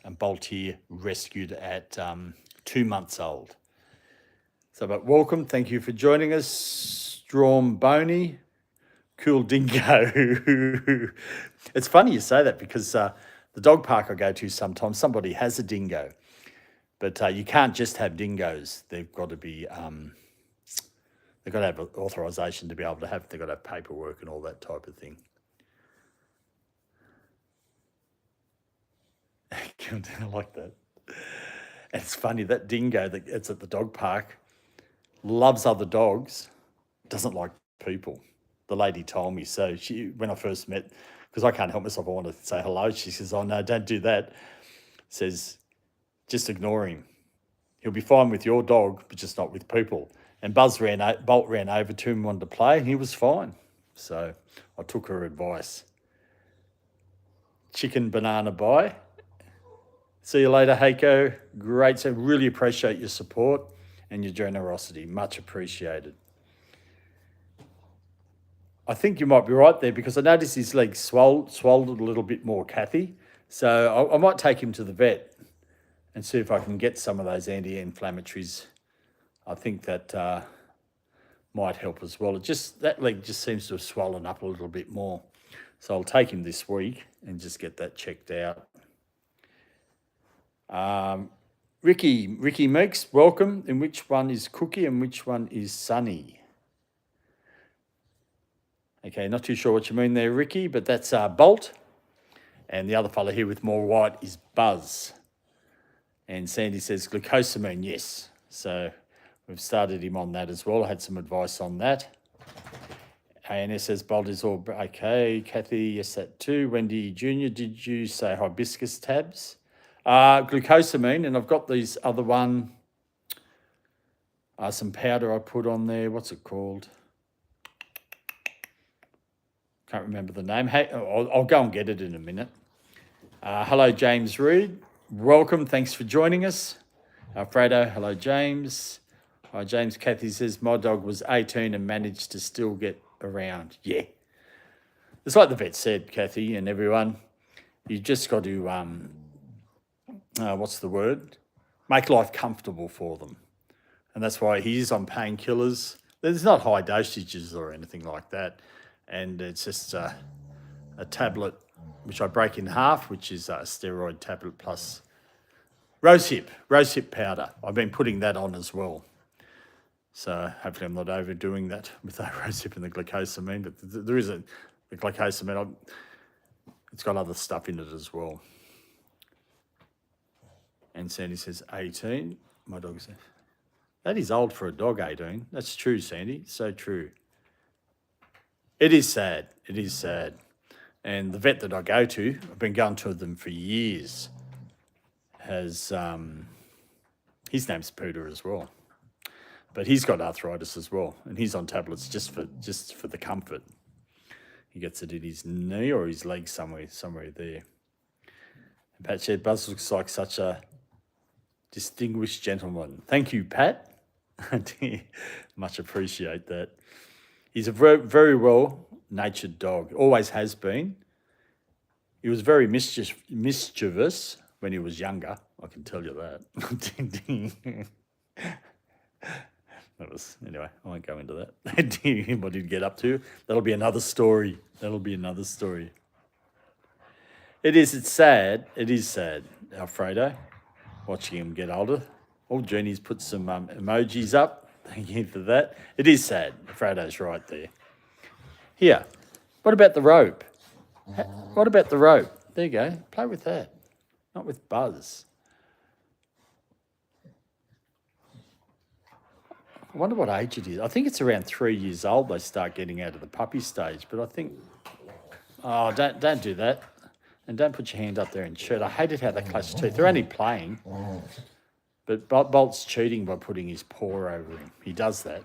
and Bolt here rescued at 2 months old. So, but welcome. Thank you for joining us. Storm Boney, cool dingo. It's funny you say that because the dog park I go to sometimes, somebody has a dingo. But you can't just have dingoes. They've got to be... they've got to have authorisation to be able to have, they've got to have paperwork and all that type of thing. I like that. And it's funny, that dingo that's at the dog park loves other dogs, doesn't like people. The lady told me. So when I first met, because I can't help myself, I want to say hello. She says, oh no, don't do that. Says, just ignore him. He'll be fine with your dog, but just not with people. And Bolt ran over to him, wanted to play, and he was fine. So I took her advice. Chicken banana bye. See you later, Heiko. Great. So really appreciate your support and your generosity. Much appreciated. I think you might be right there because I noticed his legs swelled a little bit more, Kathy. So I might take him to the vet and see if I can get some of those anti-inflammatories. I think that might help as well. That leg just seems to have swollen up a little bit more. So I'll take him this week and just get that checked out. Ricky Meeks, welcome. And which one is Cookie and which one is Sunny? Okay, not too sure what you mean there, Ricky, but that's Bolt. And the other fella here with more white is Buzz. And Sandy says glucosamine, yes. So we've started him on that as well. I had some advice on that. ANS says Bolt is all okay. Kathy, yes, that too. Wendy Jr., did you say hibiscus tabs? Glucosamine, and I've got these other one, some powder I put on there. What's it called? Can't remember the name. Hey, I'll go and get it in a minute. Hello, James Reed. Welcome. Thanks for joining us. Alfredo, hello, James. Hi, James. Kathy says, my dog was 18 and managed to still get around. Yeah. It's like the vet said, Kathy and everyone. You just got to, what's the word? Make life comfortable for them. And that's why he's on painkillers. There's not high dosages or anything like that. And it's just a tablet, which I break in half, which is a steroid tablet plus rosehip powder. I've been putting that on as well. So hopefully I'm not overdoing that with the rosehip and the glucosamine, but there is the glucosamine. It's got other stuff in it as well. And Sandy says 18. My dog says, that is old for a dog, 18. That's true, Sandy. So true. It is sad. It is sad. And the vet that I go to, I've been going to them for years, has, his name's Peter as well. But he's got arthritis as well, and he's on tablets just for the comfort. He gets it in his knee or his leg somewhere there. And Pat said, Buzz looks like such a distinguished gentleman. Thank you, Pat. Much appreciate that. He's a very, very well-natured dog, always has been. He was very mischievous when he was younger, I can tell you that. Anyway, I won't go into that. What did he get up to? That'll be another story. It is. It's sad. It is sad, Alfredo, watching him get older. Oh, Jeannie's put some emojis up. Thank you for that. It is sad. Alfredo's right there. Here. What about the rope? What about the rope? There you go. Play with that. Not with Buzz. I wonder what age it is. I think it's around 3 years old they start getting out of the puppy stage. But I think, oh, don't do that. And don't put your hand up there and cheat. I hated how they clash teeth. They're only playing. But Bolt's cheating by putting his paw over him. He does that.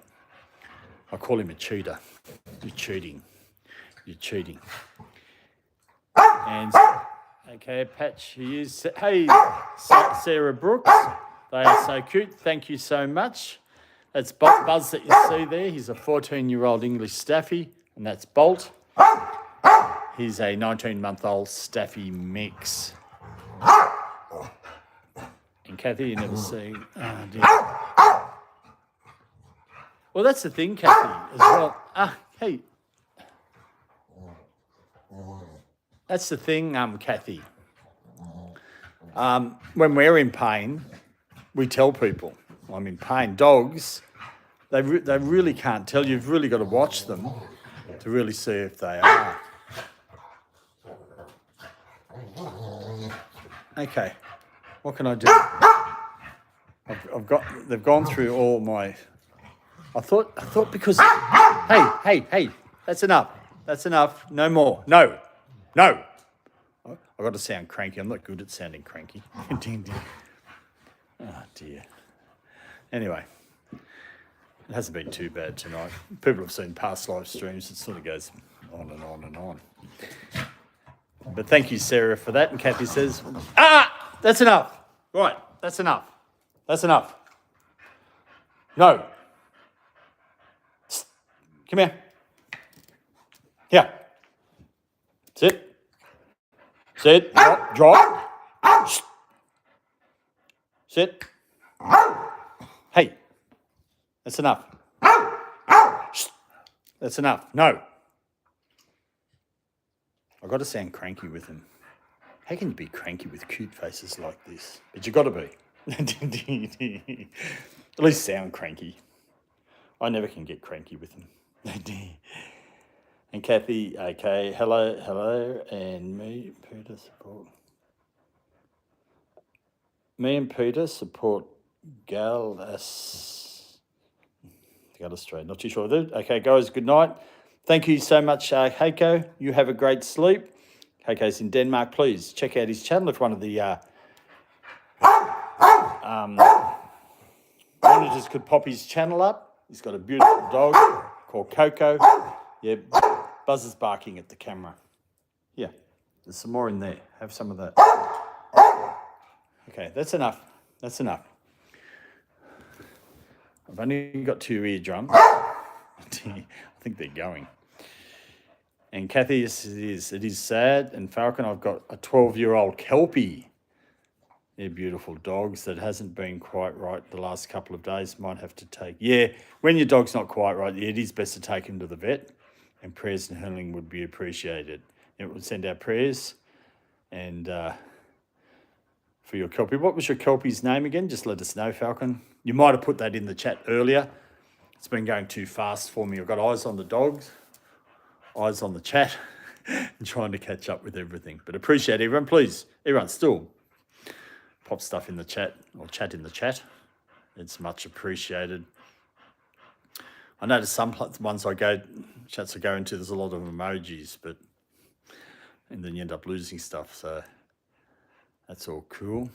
I call him a cheater. You're cheating. You're cheating. And, okay, Patch, he is. Hey, Sarah Brooks. They are so cute. Thank you so much. That's Buzz that you see there. He's a 14-year-old English Staffy, and that's Bolt. He's a 19-month-old Staffy mix. And Kathy, you never see. Oh, dear. Well, that's the thing, Kathy, as well. Hey. That's the thing, Kathy. When we're in pain, we tell people, I'm in pain. Dogs, they really can't tell. You've really got to watch them to really see if they are. Okay, what can I do? They've gone through all my. I thought because. Hey, that's enough. No more. No. I've got to sound cranky. I'm not good at sounding cranky. Oh dear. Anyway, it hasn't been too bad tonight. People have seen past live streams. It sort of goes on and on and on. But thank you, Sarah, for that. And Kathy says, that's enough. Right, that's enough. No. Come here. Here. Sit. Drop. Sit. Hey. That's enough. That's enough. No. I've got to sound cranky with him. How can you be cranky with cute faces like this? But you've got to be. At least sound cranky. I never can get cranky with him. And Kathy, okay, hello, and me, Peter, support. Me and Peter support Gal Australia. Not too sure. Okay, guys, good night. Thank you so much, Heiko. You have a great sleep. Heiko's in Denmark. Please check out his channel if one of the monitors could pop his channel up. He's got a beautiful dog called Coco. Yeah, Buzz is barking at the camera. Yeah, there's some more in there. Have some of that. Okay, that's enough. I've only got 2 eardrums. I think they're going. And Kathy, yes, it is sad. And Falcon, I've got a 12-year-old Kelpie. They're beautiful dogs that hasn't been quite right the last couple of days. Might have to take. Yeah, when your dog's not quite right, it is best to take him to the vet. And prayers and healing would be appreciated. It would send out prayers. And for your Kelpie. What was your Kelpie's name again? Just let us know, Falcon. You might have put that in the chat earlier. It's been going too fast for me. I've got eyes on the dogs, eyes on the chat, and trying to catch up with everything. But appreciate everyone. Please, everyone, still pop stuff in the chat or chat in the chat. It's much appreciated. I notice some ones chats I go into, there's a lot of emojis, and then you end up losing stuff. So that's all cool.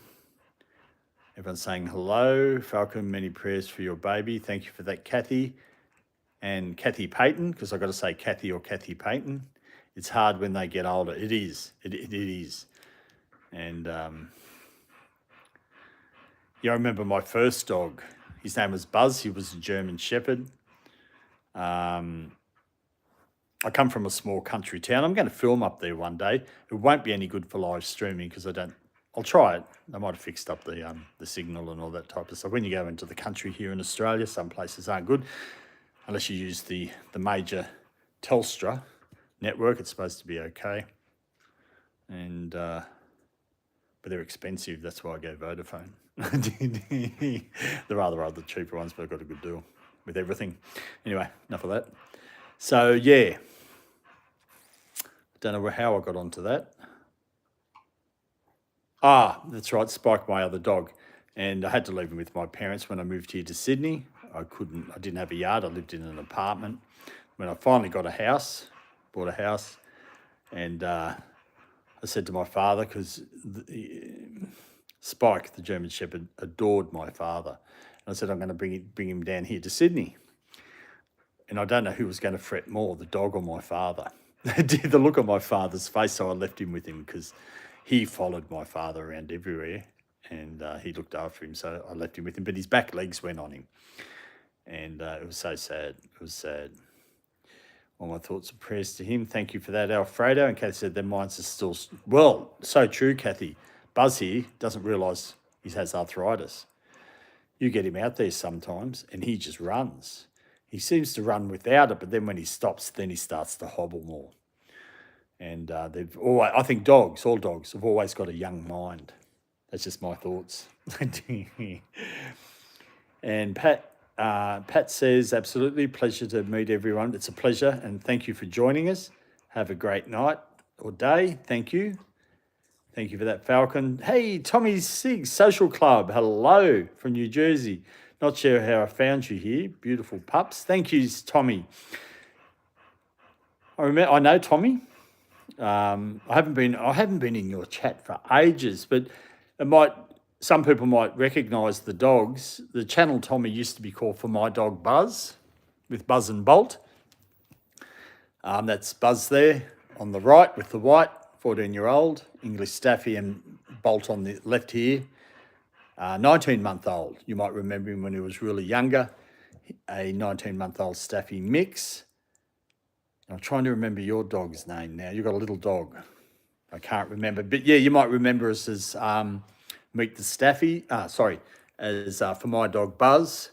Everyone's saying hello. Falcon, many prayers for your baby. Thank you for that, Kathy. And Kathy Payton, because I've got to say Kathy or Kathy Payton. It's hard when they get older. It is. It is. And I remember my first dog. His name was Buzz. He was a German Shepherd. I come from a small country town. I'm going to film up there one day. It won't be any good for live streaming because I'll try it. They might have fixed up the signal and all that type of stuff. When you go into the country here in Australia, some places aren't good unless you use the major Telstra network. It's supposed to be okay. and but they're expensive. That's why I go Vodafone. There are other cheaper ones, but I've got a good deal with everything. Anyway, enough of that. So yeah, don't know how I got onto that. Ah, that's right, Spike, my other dog. And I had to leave him with my parents when I moved here to Sydney. I didn't have a yard. I lived in an apartment. When I finally got a house, bought a house, and I said to my father, because Spike, the German Shepherd, adored my father. And I said, I'm going to bring him down here to Sydney. And I don't know who was going to fret more, the dog or my father. The look on my father's face, so I left him with him because he followed my father around everywhere and he looked after him, so I left him with him. But his back legs went on him. And it was so sad. It was sad. All my thoughts and prayers to him. Thank you for that, Alfredo. And Kathy said, their minds are still... Well, so true, Kathy. Buzz here doesn't realise he has arthritis. You get him out there sometimes and he just runs. He seems to run without it, but then when he stops, then he starts to hobble more. And I think all dogs have always got a young mind. That's just my thoughts. And Pat says, absolutely, pleasure to meet everyone. It's a pleasure, and thank you for joining us. Have a great night or day. Thank you. Thank you for that, Falcon. Hey, Tommy Siggs, Social Club. Hello from New Jersey. Not sure how I found you here. Beautiful pups. Thank you, Tommy. I know Tommy. I haven't been in your chat for ages, but some people might recognise the dogs. The channel Tommy used to be called For My Dog Buzz, with Buzz and Bolt. That's Buzz there on the right with the white, 14-year-old, English Staffy, and Bolt on the left here, 19-month-old. You might remember him when he was really younger, a 19-month-old Staffy mix. I'm trying to remember your dog's name now. You've got a little dog. I can't remember. But yeah, you might remember us as Meet the Staffy. As For My Dog Buzz.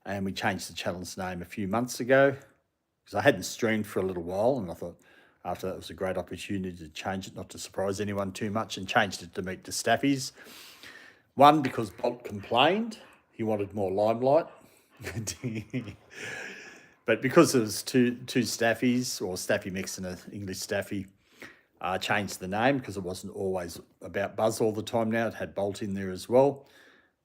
And we changed the channel's name a few months ago because I hadn't streamed for a little while. And I thought after that it was a great opportunity to change it, not to surprise anyone too much, and changed it to Meet the Staffies. One, because Bolt complained. He wanted more limelight. But because it was two Staffies, or Staffy mix and an English Staffy, I changed the name because it wasn't always about Buzz all the time now. It had Bolt in there as well.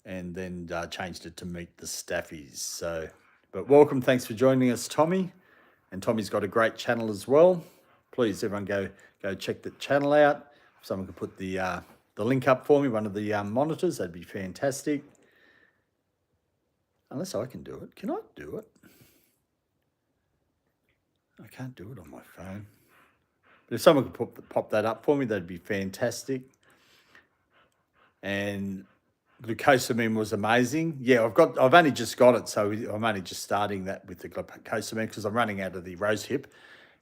And then changed it to Meet the Staffies. So, but welcome. Thanks for joining us, Tommy. And Tommy's got a great channel as well. Please, everyone, go check the channel out. If someone could put the link up for me, one of the monitors, that'd be fantastic. Unless I can do it. Can I do it? I can't do it on my phone. But if someone could pop that up for me, that'd be fantastic. And glucosamine was amazing. Yeah, I've only just got it, so I'm only just starting that with the glucosamine because I'm running out of the rose hip,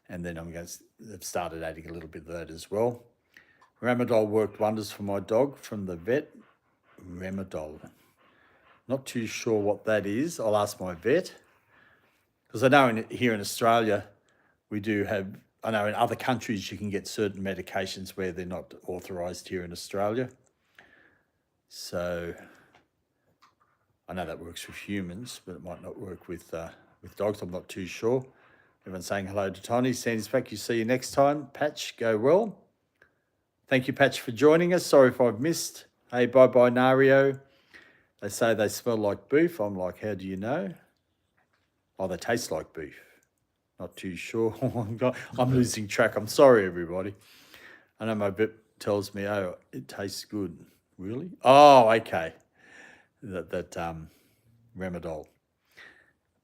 and then I've started adding a little bit of that as well. Ramadol worked wonders for my dog from the vet. Ramadol. Not too sure what that is. I'll ask my vet. Because I know here in Australia, we do have, I know in other countries you can get certain medications where they're not authorised here in Australia. So I know that works with humans, but it might not work with dogs. I'm not too sure. Everyone's saying hello to Tony. Sandy's back. You see you next time. Patch, go well. Thank you, Patch, for joining us. Sorry if I've missed. Hey, bye-bye, Nario. They say they smell like beef. I'm like, how do you know? Oh, they taste like beef. Not too sure. I'm losing track. I'm sorry, everybody. I know my vet tells me, oh, it tastes good. Really? Oh, okay. That Ramadol.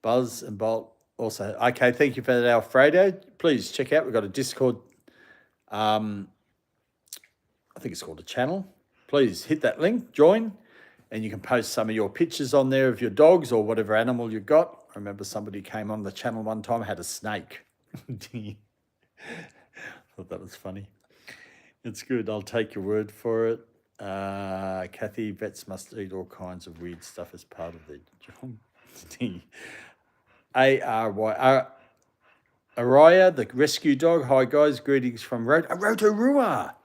Buzz and Bolt also. Okay, thank you for that, Alfredo. Please check out. We've got a Discord. I think it's called a channel. Please hit that link, join, and you can post some of your pictures on there of your dogs or whatever animal you've got. I remember somebody came on the channel one time, had a snake. I thought that was funny. It's good. I'll take your word for it. Kathy, vets must eat all kinds of weird stuff as part of their job. Araya, the rescue dog. Hi, guys. Greetings from Rotorua.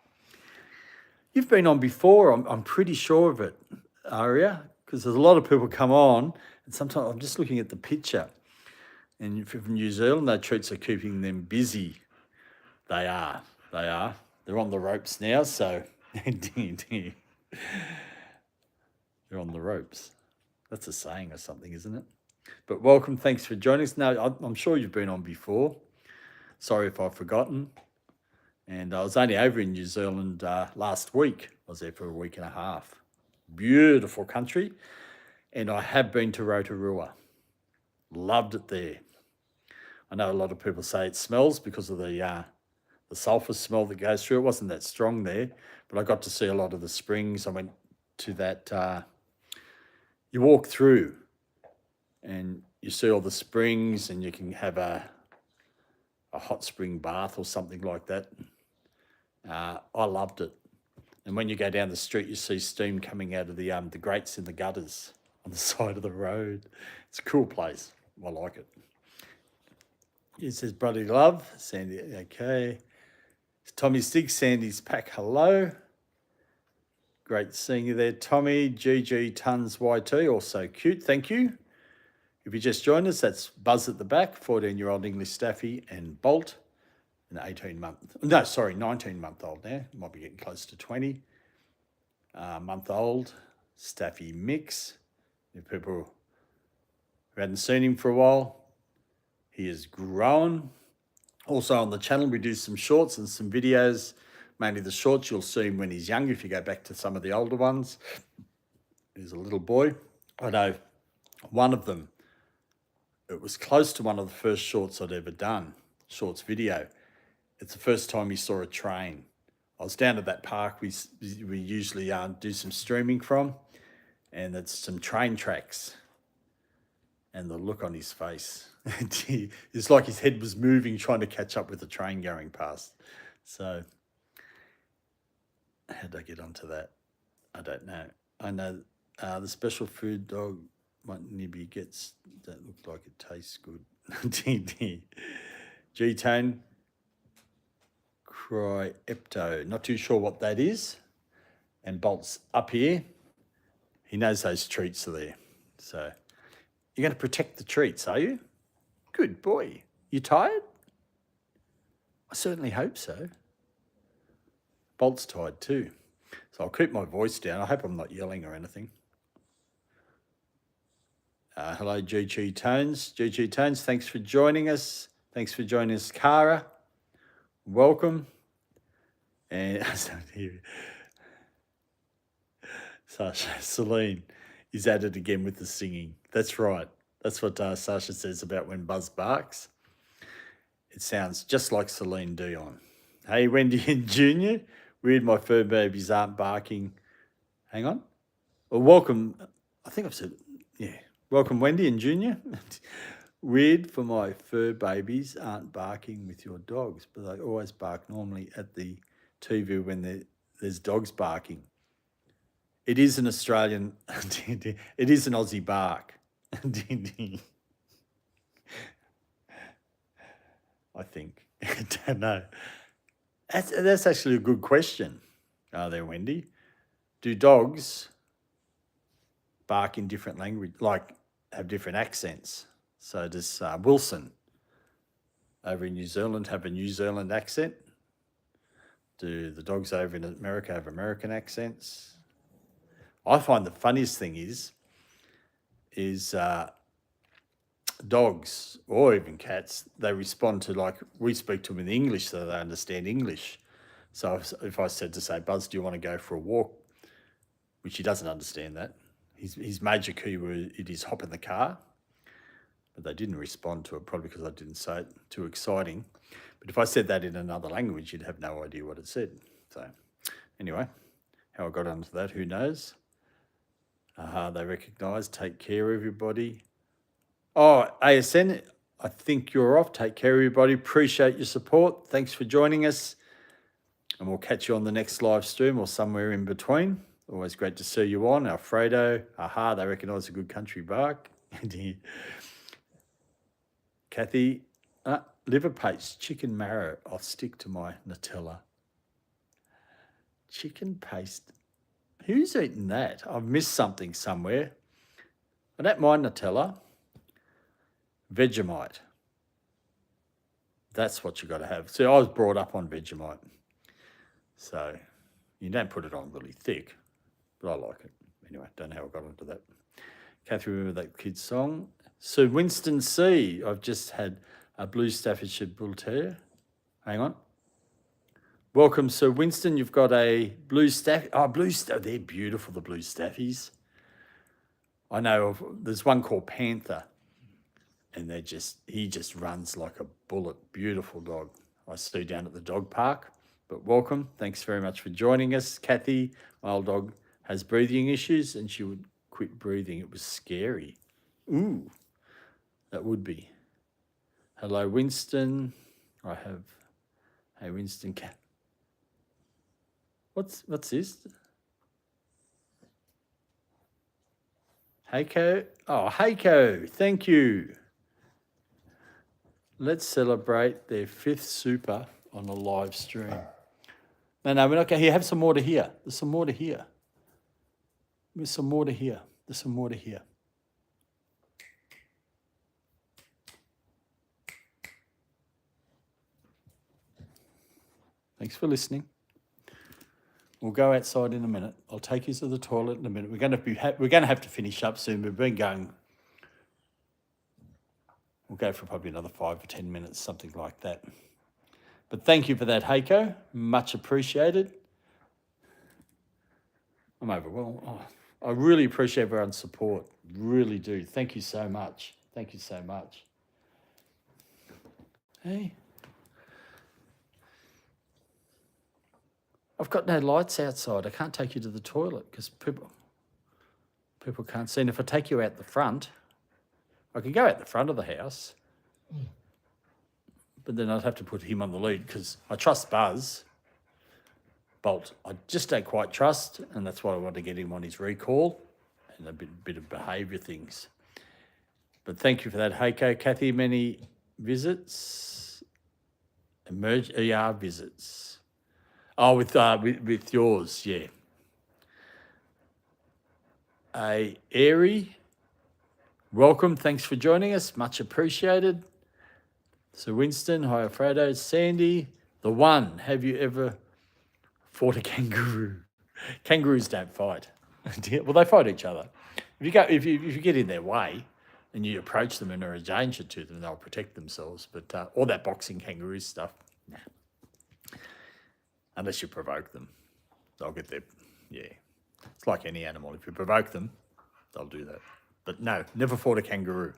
You've been on before, I'm pretty sure of it, Aria, because there's a lot of people come on, and sometimes I'm just looking at the picture. And if you're from New Zealand, their treats are keeping them busy. They are. They are. They're on the ropes now, so they're on the ropes. That's a saying or something, isn't it? But welcome. Thanks for joining us. No, I'm sure you've been on before. Sorry if I've forgotten. And I was only over in New Zealand last week. I was there for a week and a half. Beautiful country. And I have been to Rotorua. Loved it there. I know a lot of people say it smells because of the sulphur smell that goes through. It wasn't that strong there, but I got to see a lot of the springs. I went to that, you walk through and you see all the springs, and you can have a hot spring bath or something like that. I loved it. And when you go down the street, you see steam coming out of the grates in the gutters on the side of the road. It's a cool place. I like it. It says Brotherly Love, Sandy, okay. Tommy Stig, Sandy's Pack, hello. Great seeing you there, Tommy. GG Tons YT, also cute, thank you. If you just joined us, that's Buzz at the back, 14-year-old English Staffy, and Bolt, an 19-month-old now. Might be getting close to 20. Month-old Staffy Mix. If people who hadn't seen him for a while, he is grown. Also on the channel, we do some shorts and some videos. Mainly the shorts, you'll see him when he's young. If you go back to some of the older ones, he's a little boy. I know one of them, it was close to one of the first shorts I'd ever done, shorts video. It's the first time he saw a train. I was down at that park we usually do some streaming from, and it's some train tracks. And the look on his face, it's like his head was moving, trying to catch up with the train going past. So how did I get onto that? I don't know. I know the special food dog what Nibby gets that look like it tastes good. G-Tone, Cryepto, not too sure what that is. And Bolt's up here. He knows those treats are there. So you're going to protect the treats, are you? Good boy. You tired? I certainly hope so. Bolt's tired too. So I'll keep my voice down. I hope I'm not yelling or anything. Hello, GG Tones. GG Tones, thanks for joining us. Thanks for joining us, Cara. Welcome. And Sasha, Celine is at it again with the singing. That's right. That's what Sasha says about when Buzz barks. It sounds just like Celine Dion. Hey, Wendy and Junior. Weird my fur babies aren't barking. Hang on. Well, welcome. I think I've said, yeah. Welcome, Wendy and Junior. Weird for my fur babies aren't barking with your dogs, but they always bark normally at the TV when there's dogs barking. It is an Australian, it is an Aussie bark. I think. I don't know. That's actually a good question. Are there, Wendy? Do dogs bark in different language, like have different accents? So does Wilson over in New Zealand have a New Zealand accent? Do the dogs over in America have American accents? I find the funniest thing is dogs or even cats, they respond to, like, we speak to them in English so they understand English. So if I said to say, Buzz, do you want to go for a walk? Which he doesn't understand that. His major key word, it is hop in the car. But they didn't respond to it, probably because I didn't say it too exciting. But if I said that in another language, you'd have no idea what it said. So anyway, how I got onto that, who knows? They recognise, take care, everybody. Oh, ASN, I think you're off. Take care, everybody. Appreciate your support. Thanks for joining us. And we'll catch you on the next live stream or somewhere in between. Always great to see you on. Alfredo, they recognise a good country bark. Kathy, liver paste, chicken marrow. I'll stick to my Nutella. Chicken paste. Who's eaten that? I've missed something somewhere. I don't mind Nutella. Vegemite. That's what you got to have. See, I was brought up on Vegemite. So you don't put it on really thick, but I like it. Anyway, don't know how I got into that. Kathy, remember that kid's song? Sir Winston C. I've just had a blue Staffordshire Bull Terrier. Hang on. Welcome, Sir Winston. You've got a blue Staffy. Oh, they're beautiful, the blue Staffies. I know there's one called Panther, and he just runs like a bullet. Beautiful dog. I see down at the dog park. But welcome. Thanks very much for joining us. Kathy, my old dog, has breathing issues, and she would quit breathing. It was scary. Ooh, that would be. Hello, Winston. Hey, Winston. What's this? Heiko. Oh, Heiko. Thank you. Let's celebrate their 5th super on a live stream. No, we're not going to. Have some more to hear. There's some more to hear. There's some more to hear. Thanks for listening. We'll go outside in a minute. I'll take you to the toilet in a minute. We're going to have to finish up soon. We've been going. We'll go for probably another 5 or 10 minutes, something like that. But thank you for that, Heiko. Much appreciated. I'm overwhelmed. Oh, I really appreciate everyone's support. Really do. Thank you so much. Hey. I've got no lights outside. I can't take you to the toilet because people can't see. And if I take you out the front, I can go out the front of the house, but then I'd have to put him on the lead because I trust Buzz. Bolt, I just don't quite trust, and that's why I want to get him on his recall and a bit of behaviour things. But thank you for that, Heiko. Kathy, many visits? ER visits. Oh, with yours, yeah. Airy, welcome. Thanks for joining us. Much appreciated. So Winston, hi Alfredo, Sandy, the one. Have you ever fought a kangaroo? Kangaroos don't fight. Well, they fight each other. If you get in their way and you approach them and are a danger to them, they'll protect themselves. But all that boxing kangaroo stuff, nah. Unless you provoke them, they'll get their, yeah. It's like any animal. If you provoke them, they'll do that. But no, never fought a kangaroo.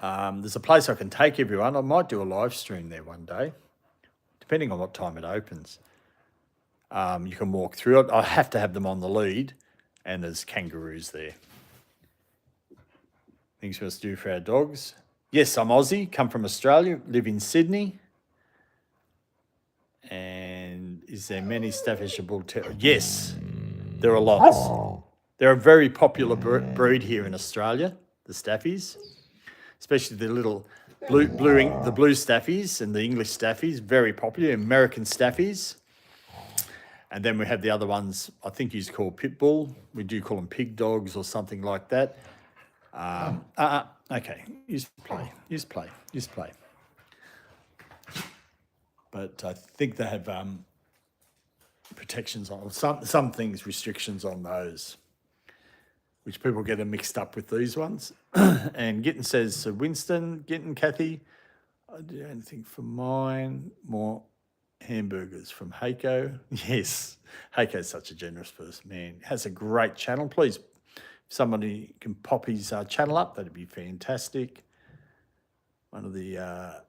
There's a place I can take everyone. I might do a live stream there one day, depending on what time it opens. You can walk through it. I have to have them on the lead, and there's kangaroos there. Things for us to do for our dogs. Yes, I'm Aussie, come from Australia, live in Sydney. And is there many Staffordshire Bull Terriers? Yes, there are lots. They're a very popular breed here in Australia, the Staffies, especially the little blue Staffies and the English Staffies, very popular. American Staffies. And then we have the other ones, I think you call pit bull. We do call them pig dogs or something like that. Okay, use play. But I think they have protections on some things, restrictions on those, which people get them mixed up with these ones. And Gitten says, so Winston, Gitten, Kathy, I do anything for mine, more hamburgers from Heiko. Yes, Heiko's such a generous person, man. Has a great channel. Please, if somebody can pop his channel up, that'd be fantastic. One of the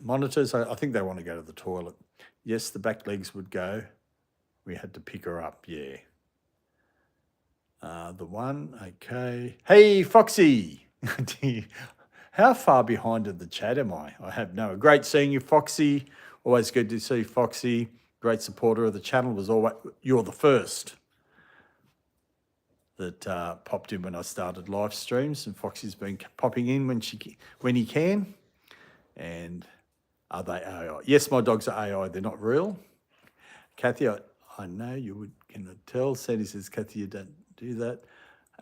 monitors, I think they want to go to the toilet. Yes, the back legs would go. We had to pick her up, yeah. The one, okay. Hey, Foxy. How far behind in the chat am I? I have no. Great seeing you, Foxy. Always good to see Foxy. Great supporter of the channel. You're the first that popped in when I started live streams, and Foxy's been popping in when he can. And are they AI? Yes, my dogs are AI. They're not real. Kathy, I know you would cannot tell. Sandy says, Kathy, you don't do that.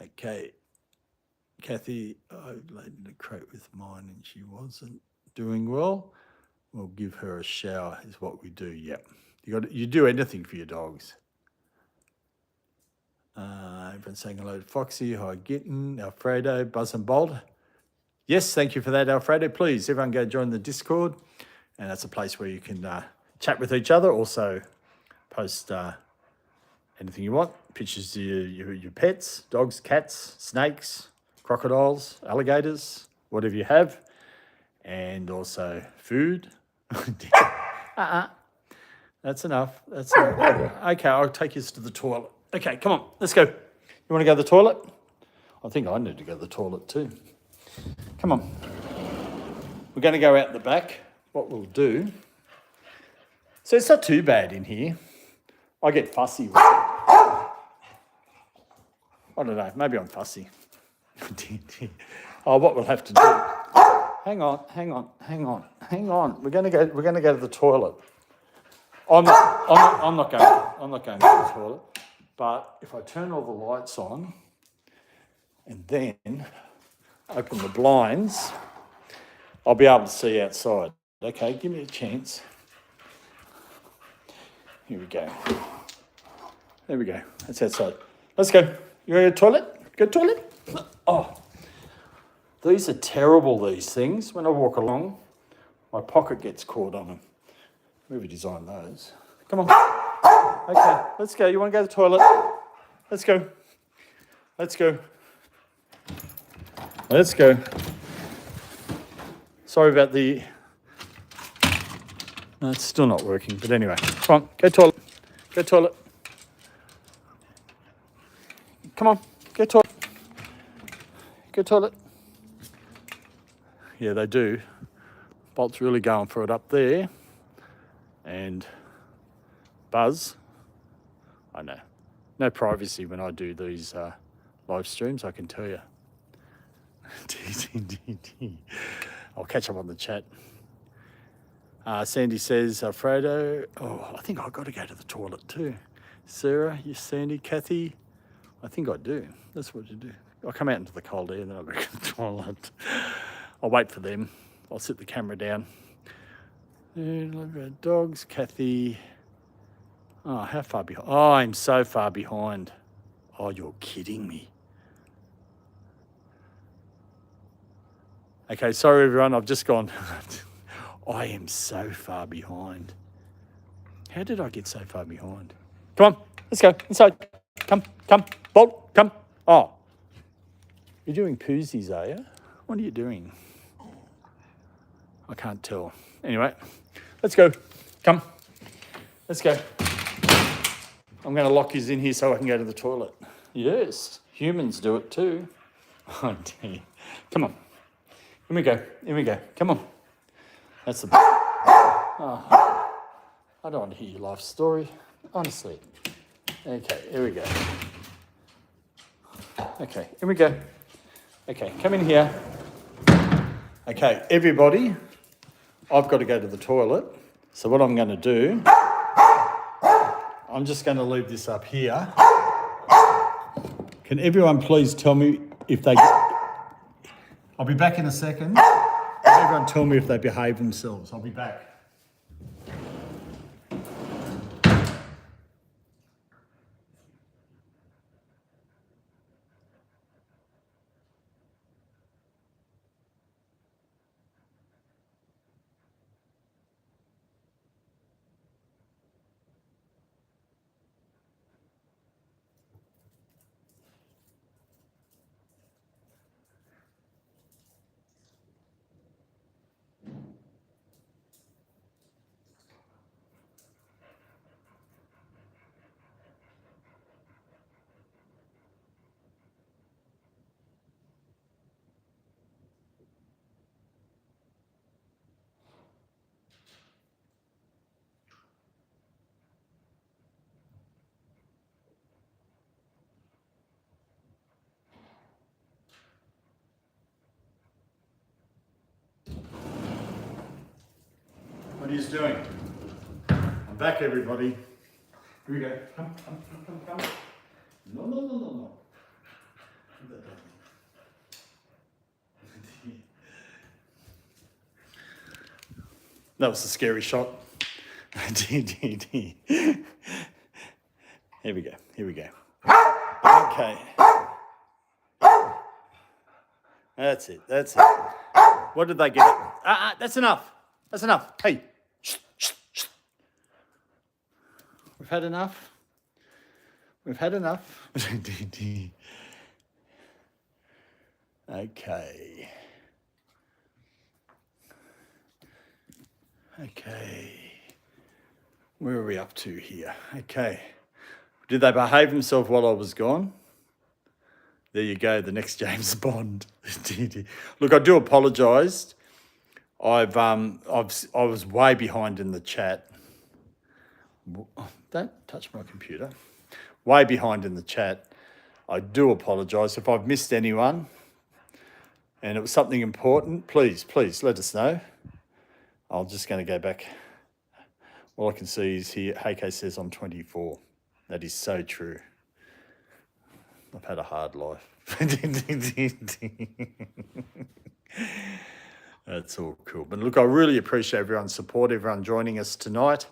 Okay. Kathy, I laid in the crate with mine and she wasn't doing well. We'll give her a shower is what we do. Yep. You do anything for your dogs. Everyone's saying hello to Foxy, hi Gitten, Alfredo, Buzz and Bolt. Yes, thank you for that, Alfredo. Please, everyone go join the Discord. And that's a place where you can chat with each other. Also, post anything you want. Pictures of your pets, dogs, cats, snakes, crocodiles, alligators, whatever you have. And also food. That's enough. That's enough. Okay, I'll take you to the toilet. Okay, come on, let's go. You want to go to the toilet? I think I need to go to the toilet too. Come on. We're going to go out the back. What we'll do... So it's not too bad in here. I get fussy with it. I don't know, maybe I'm fussy. What we'll have to do... Hang on. We're going to go to the toilet. I'm not going to the toilet. But if I turn all the lights on and then open the blinds, I'll be able to see outside. Okay, give me a chance. Here we go. There we go. That's outside. Let's go. You want to go to the toilet? Go to the toilet? Oh, these are terrible, these things. When I walk along, my pocket gets caught on them. Whoever designed those. Come on. Okay, let's go. You want to go to the toilet? Let's go. Let's go. Let's go. Sorry about the... No, it's still not working, but anyway. Come on, go toilet. Go toilet. Come on, go toilet. Go toilet. Yeah, they do. Bolt's really going for it up there. And Buzz, I know. No privacy when I do these live streams, I can tell you. I'll catch up on the chat. Sandy says, Alfredo, I think I've got to go to the toilet too. Sarah, you Sandy, Kathy, I think I do. That's what you do. I'll come out into the cold air and then I'll go to the toilet. I'll wait for them. I'll sit the camera down. Look at dogs, Kathy. Oh, how far behind? Oh, I'm so far behind. Oh, you're kidding me. Okay, sorry everyone, I've just gone. I am so far behind. How did I get so far behind? Come on, let's go inside. Come, Bolt, come. Oh, you're doing poozies, are you? What are you doing? I can't tell. Anyway, let's go. Come, let's go. I'm going to lock you in here so I can go to the toilet. Yes, humans do it too. Oh dear. Come on. Here we go. Come on. That's the... Oh, I don't want to hear your life story. Honestly. Okay, here we go. Okay, here we go. Okay, come in here. Okay, everybody, I've got to go to the toilet. So what I'm going to do, I'm just going to leave this up here. Can everyone please tell me if they... I'll be back in a second. Everyone tell me if they behave themselves. I'll be back. What are you doing? I'm back, everybody. Here we go. Come. No. That was a scary shot. Here we go. Okay. That's it. What did they get? That's enough. Hey. Shh. We've had enough. Okay. Where are we up to here? Okay. Did they behave themselves while I was gone? There you go, the next James Bond. Look, I do apologise. I was way behind in the chat. Don't touch my computer. Way behind in the chat. I do apologise if I've missed anyone and it was something important. Please let us know. I'm just going to go back. All I can see is here, Heike says I'm 24. That is so true. I've had a hard life. That's all cool. But look, I really appreciate everyone's support, everyone joining us tonight.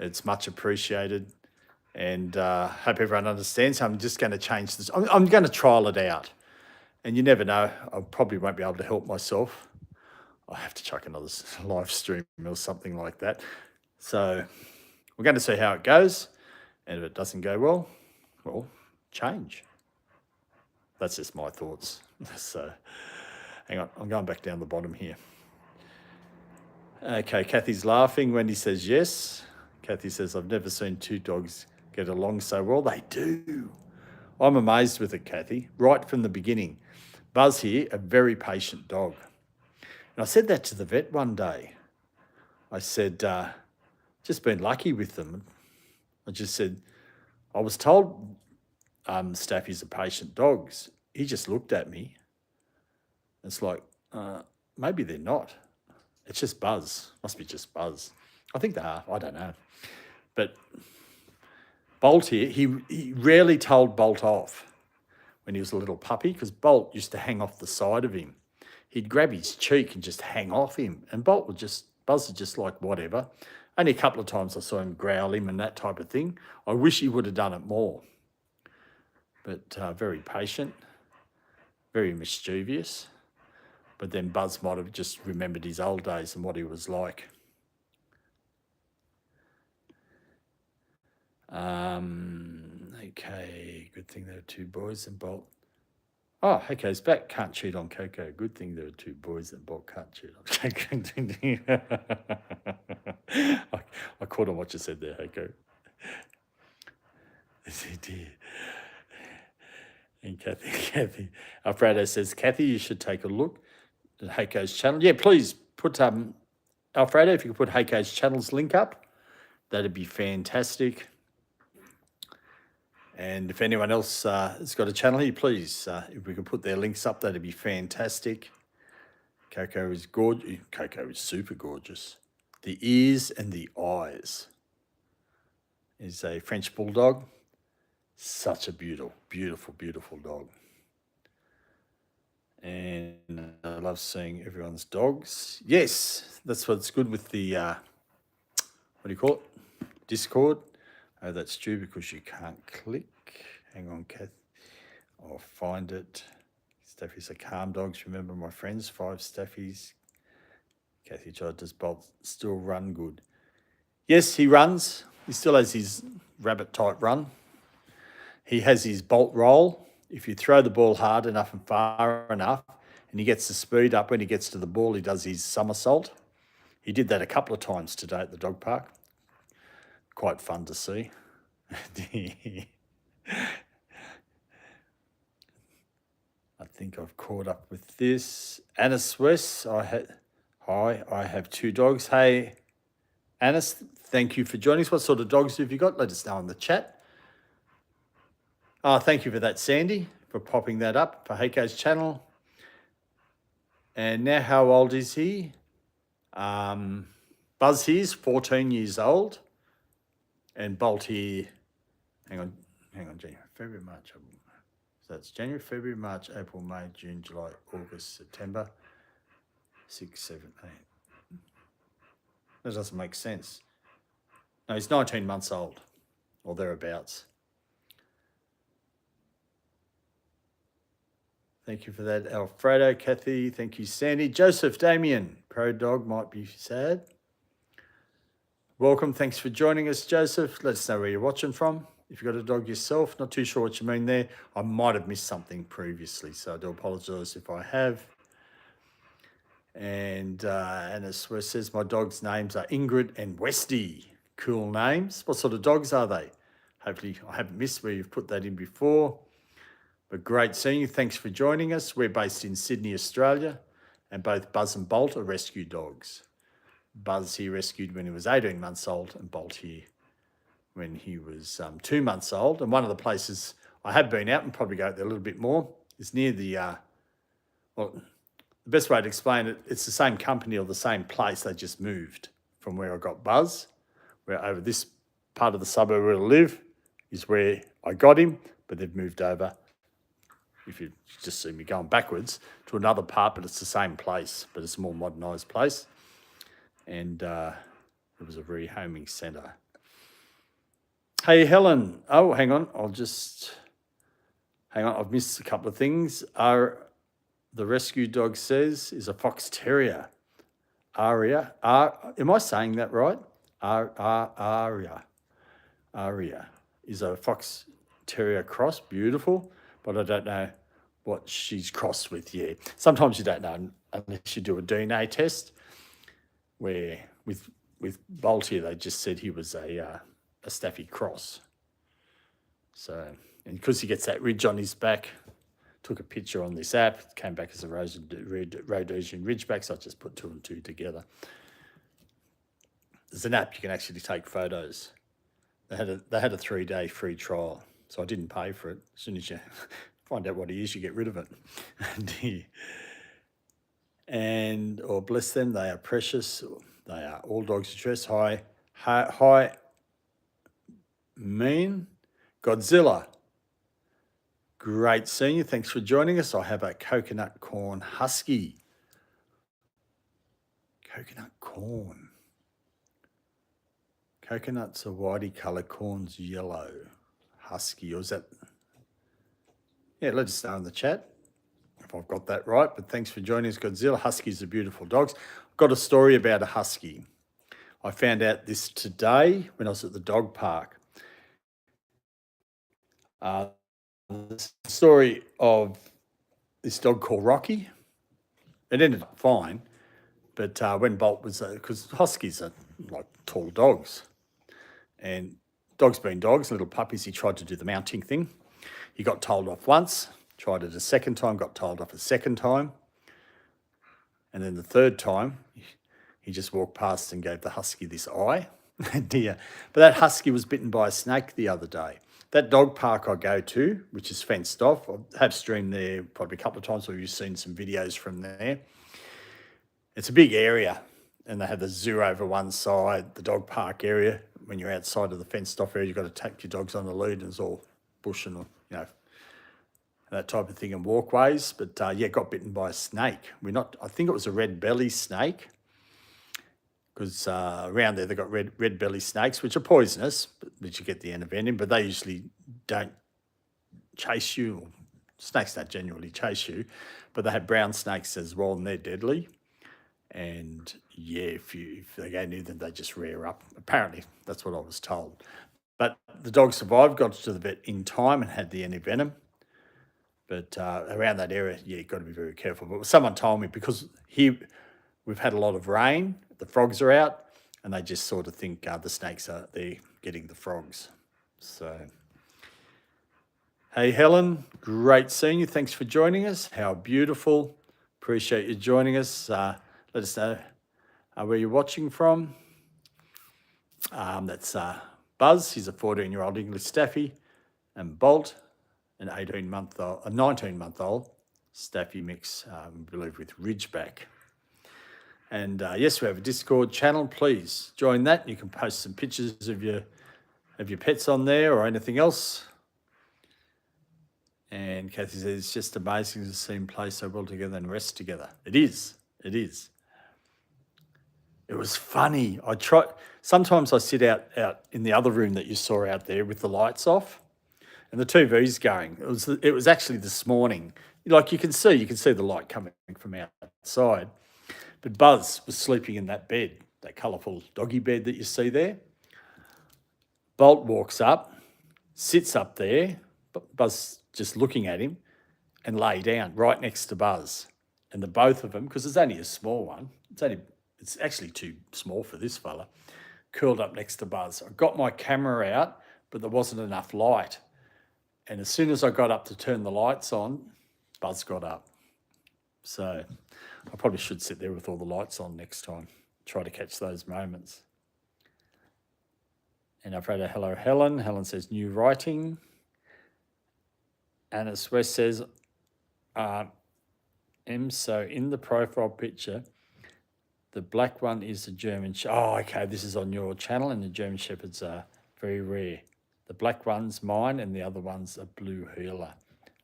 It's much appreciated. And hope everyone understands. I'm just going to change this. I'm going to trial it out. And you never know. I probably won't be able to help myself. I have to chuck another live stream or something like that. So we're going to see how it goes. And if it doesn't go well, change. That's just my thoughts. So hang on, I'm going back down the bottom here. Okay, Kathy's laughing when he says yes. Kathy says, I've never seen two dogs get along so well. They do. I'm amazed with it, Kathy, right from the beginning. Buzz here, a very patient dog. And I said that to the vet one day. I said, just been lucky with them. I just said, I was told Staffies are patient dogs. He just looked at me. It's like, maybe they're not. It's just Buzz. Must be just Buzz. I think they are. I don't know. But Bolt here, he rarely told Bolt off when he was a little puppy because Bolt used to hang off the side of him. He'd grab his cheek and just hang off him. And Buzz would just like whatever. Only a couple of times I saw him growl him and that type of thing. I wish he would have done it more. But very patient, very mischievous. But then Buzz might have just remembered his old days and what he was like. Okay, good thing there are two boys and Bolt. Oh, okay, it's back. Can't cheat on Coco. Good thing there are two boys and Bolt can't cheat on Coco. I caught on what you said there, Heiko. And Kathy. Alfredo says, Kathy, you should take a look at Heiko's channel. Yeah, please put Alfredo, if you could put Heiko's channel's link up, that'd be fantastic. And if anyone else has got a channel here, please, if we could put their links up, that'd be fantastic. Coco is gorgeous. Coco is super gorgeous. The ears and the eyes. Is a French bulldog. Such a beautiful dog. And I love seeing everyone's dogs. Yes, that's what's good with the, what do you call it? Discord. Oh, that's true because you can't click. Hang on, Kath. I'll find it. Staffies are calm dogs. Remember my friends, 5 Staffies. Kathy Todd, does Bolt still run good? Yes, he runs. He still has his rabbit type run. He has his Bolt roll. If you throw the ball hard enough and far enough, and he gets the speed up, when he gets to the ball, he does his somersault. He did that a couple of times today at the dog park. Quite fun to see. I think I've caught up with this. Anis West, hi, I have 2 dogs. Hey, Anis, thank you for joining us. What sort of dogs have you got? Let us know in the chat. Thank you for that, Sandy, for popping that up for Heiko's channel. And now how old is he? Buzz, he's 14 years old. and Bolt here. Hang on, January, February, March. So that's January, February, March, April, May, June, July, August, September. 6, 7, 8. That doesn't make sense. No, he's 19 months old, or thereabouts. Thank you for that, Alfredo. Kathy, thank you, Sandy. Joseph, Damien, pro dog might be sad. Welcome, thanks for joining us, Joseph. Let us know where you're watching from. If you've got a dog yourself, not too sure what you mean there. I might have missed something previously, so I do apologise if I have. And it says my dog's names are Ingrid and Westy. Cool names. What sort of dogs are they? Hopefully I haven't missed where you've put that in before. But great seeing you. Thanks for joining us. We're based in Sydney, Australia, and both Buzz and Bolt are rescue dogs. Buzz he rescued when he was 18 months old, and Bolt here when he was 2 months old. And one of the places I have been out and probably go out there a little bit more is near the, the best way to explain it, it's the same company or the same place. They just moved from where I got Buzz, where over this part of the suburb where I live is where I got him, but they've moved over, if you just see me going backwards, to another part, but it's the same place, but it's a more modernised place. And it was a rehoming centre. Hey, Helen. Oh, hang on. I've missed a couple of things. The rescue dog says is a fox terrier. Aria. Am I saying that right? Aria. Aria is a fox terrier cross. Beautiful. But I don't know what she's crossed with yet. Sometimes you don't know unless you do a DNA test, where with Bolt here, they just said he was a Staffy cross. So, and because he gets that ridge on his back, took a picture on this app, it came back as a Rhodesian Ridgeback, so I just put 2 and 2 together. There's an app you can actually take photos. They had a 3-day free trial, so I didn't pay for it. As soon as you find out what he is, you get rid of it. And bless them, they are precious. They are all dogs are dressed. Hi, mean Godzilla. Great seeing you. Thanks for joining us. I have a coconut corn husky. Coconut corn. Coconut's a whitey colour, corn's yellow. Husky, or is that? Yeah, let us know in the chat if I've got that right. But thanks for joining us, Godzilla. Huskies are beautiful dogs. I've got a story about a husky. I found out this today when I was at the dog park. The story of this dog called Rocky. It ended up fine, but when Bolt was, because huskies are like tall dogs, and dogs being dogs, little puppies, he tried to do the mounting thing. He got told off once, tried it a second time, got told off a second time, and then the third time, he just walked past and gave the husky this eye. Dear. But that husky was bitten by a snake the other day. That dog park I go to, which is fenced off, I have streamed there probably a couple of times, or you've seen some videos from there. It's a big area, and they have the zoo over one side, the dog park area. When you're outside of the fenced off area, you've got to take your dogs on the lead, and it's all bush and, that type of thing, and walkways. But got bitten by a snake. I think it was a red belly snake, because around there they've got red belly snakes, which are poisonous, but you get the endovenom, but they usually don't chase you. Snakes don't generally chase you, but they have brown snakes as well, and they're deadly. And if they go near them, they just rear up. Apparently, that's what I was told. But the dog survived, got to the vet in time and had the endovenom. But around that area, you've got to be very careful. But someone told me, because here we've had a lot of rain, the frogs are out, and they just sort of think the snakes are there getting the frogs. So, hey, Helen, great seeing you. Thanks for joining us. How beautiful. Appreciate you joining us. Let us know where you're watching from. That's Buzz. He's a 14-year-old English Staffy, and Bolt, a 19-month-old Staffy mix, I believe, with Ridgeback. And yes, we have a Discord channel. Please join that. You can post some pictures of your Have your pets on there or anything else? And Kathy says, it's just amazing to see them play so well together and rest together. It is. It is. It was funny. Sometimes I sit out in the other room that you saw out there with the lights off and the TV's going. It was actually this morning. Like you can see the light coming from outside. But Buzz was sleeping in that bed, that colourful doggy bed that you see there. Bolt walks up, sits up there, Buzz just looking at him, and lay down right next to Buzz. And the both of them, because it's only a small one, it's actually too small for this fella, curled up next to Buzz. I got my camera out, but there wasn't enough light. And as soon as I got up to turn the lights on, Buzz got up. So I probably should sit there with all the lights on next time, try to catch those moments. And I've read a hello, Helen. Helen says, new writing. Annis West says, so in the profile picture, the black one is the German Oh, okay, this is on your channel, and the German Shepherds are very rare. The black one's mine, and the other one's a blue Heeler.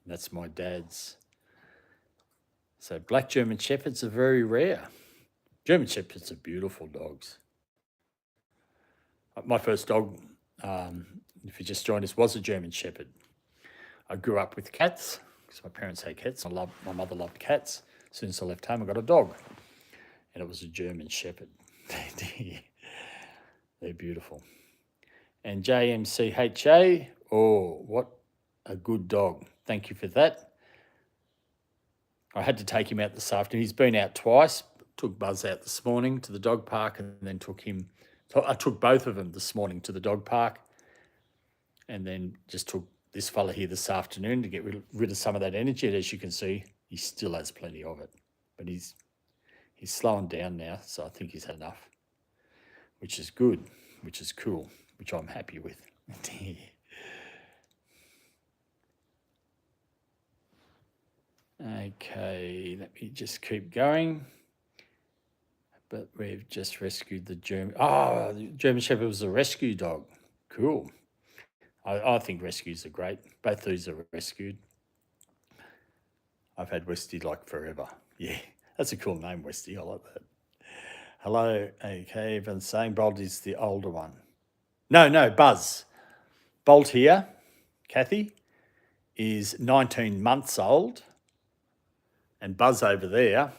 That's my dad's. So black German Shepherds are very rare. German Shepherds are beautiful dogs. My first dog, if you just joined us, was a German Shepherd. I grew up with cats because my parents had cats. My mother loved cats. As soon as I left home, I got a dog, and it was a German Shepherd. They're beautiful. And JMCHA, oh, what a good dog. Thank you for that. I had to take him out this afternoon. He's been out twice. Took Buzz out this morning to the dog park, and then I took both of them this morning to the dog park, and then just took this fella here this afternoon to get rid of some of that energy. And as you can see, he still has plenty of it, but he's slowing down now, so I think he's had enough, which is good, which is cool, which I'm happy with. Okay, let me just keep going. But we've just rescued the German. Oh, the German Shepherd was a rescue dog. Cool. I think rescues are great. Both these are rescued. I've had Westy like forever. Yeah, that's a cool name, Westy. I like that. Hello, okay, everyone's saying Bolt is the older one. No, Buzz. Bolt here, Kathy, is 19 months old, and Buzz over there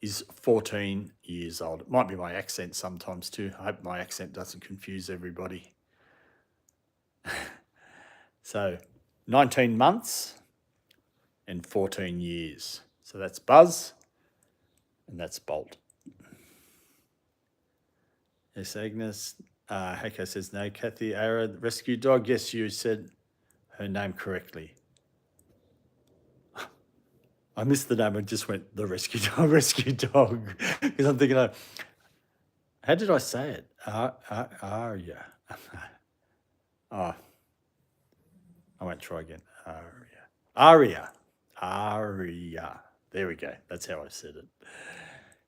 is 14 years old. It might be my accent sometimes too. I hope my accent doesn't confuse everybody. So 19 months and 14 years. So that's Buzz and that's Bolt. Yes, Agnes. Hako says no. Kathy Ara, rescue dog. Yes, you said her name correctly. I missed the name and just went the rescue dog, because I'm thinking, how did I say it? Aria. Oh, I won't try again. Aria. There we go. That's how I said it.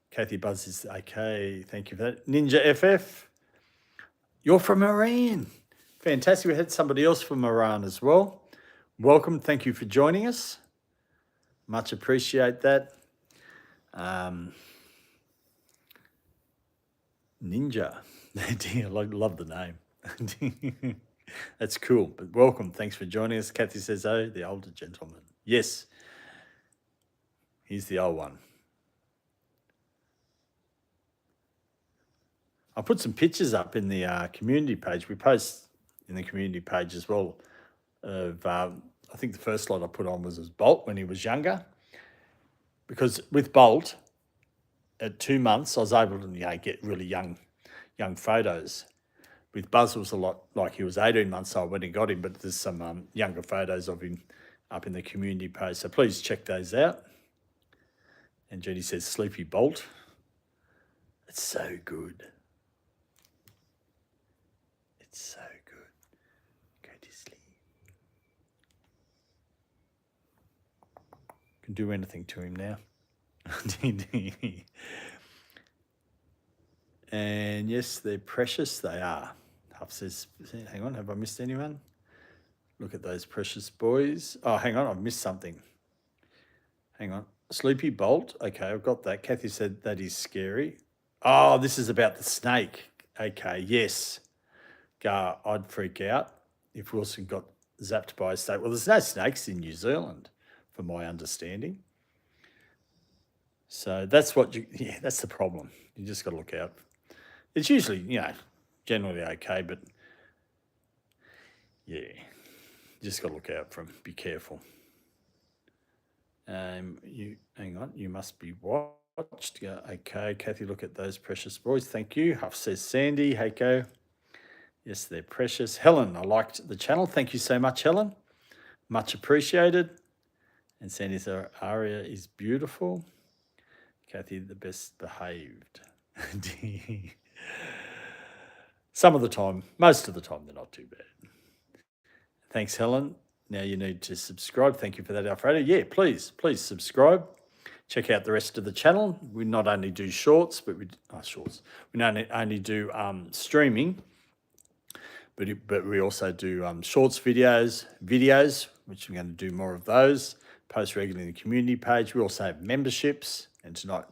Kathy Buzz is okay. Thank you for that. Ninja FF, you're from Iran. Fantastic. We had somebody else from Iran as well. Welcome. Thank you for joining us. Much appreciate that. Ninja. I love the name. That's cool. But welcome. Thanks for joining us. Kathy says, oh, the older gentleman. Yes. He's the old one. I'll put some pictures up in the community page. We post in the community page as well of, I think the first slide I put on was Bolt when he was younger. Because with Bolt, at 2 months, I was able to get really young photos. With Buzz, it was a lot like he was 18 months old when he got him, but there's some younger photos of him up in the community page. So please check those out. And Jenny says, Sleepy Bolt. It's so good. It's so good. Go to sleep. Can do anything to him now. And yes, they're precious. They are. Huff says, hang on, have I missed anyone? Look at those precious boys. Oh, hang on, I've missed something. Hang on. Sleepy Bolt. Okay, I've got that. Kathy said that is scary. Oh, this is about the snake. Okay, yes. I'd freak out if Wilson got zapped by a snake. Well, there's no snakes in New Zealand, from my understanding. So that's that's the problem. You just got to look out. It's usually, generally okay, but yeah, you just got to look out for them. Be careful. Hang on, you must be watched. Yeah, okay, Kathy, look at those precious boys. Thank you. Huff says Sandy, Heiko. Yes, they're precious. Helen, I liked the channel. Thank you so much, Helen. Much appreciated. And Sandy's aria is beautiful. Kathy, the best behaved. Some of the time, most of the time, they're not too bad. Thanks, Helen. Now you need to subscribe. Thank you for that, Alfredo. Yeah, please subscribe. Check out the rest of the channel. We not only do shorts, but we not only do streaming, but we also do shorts videos, which we're going to do more of those. Post regularly in the community page. We also have memberships, and tonight,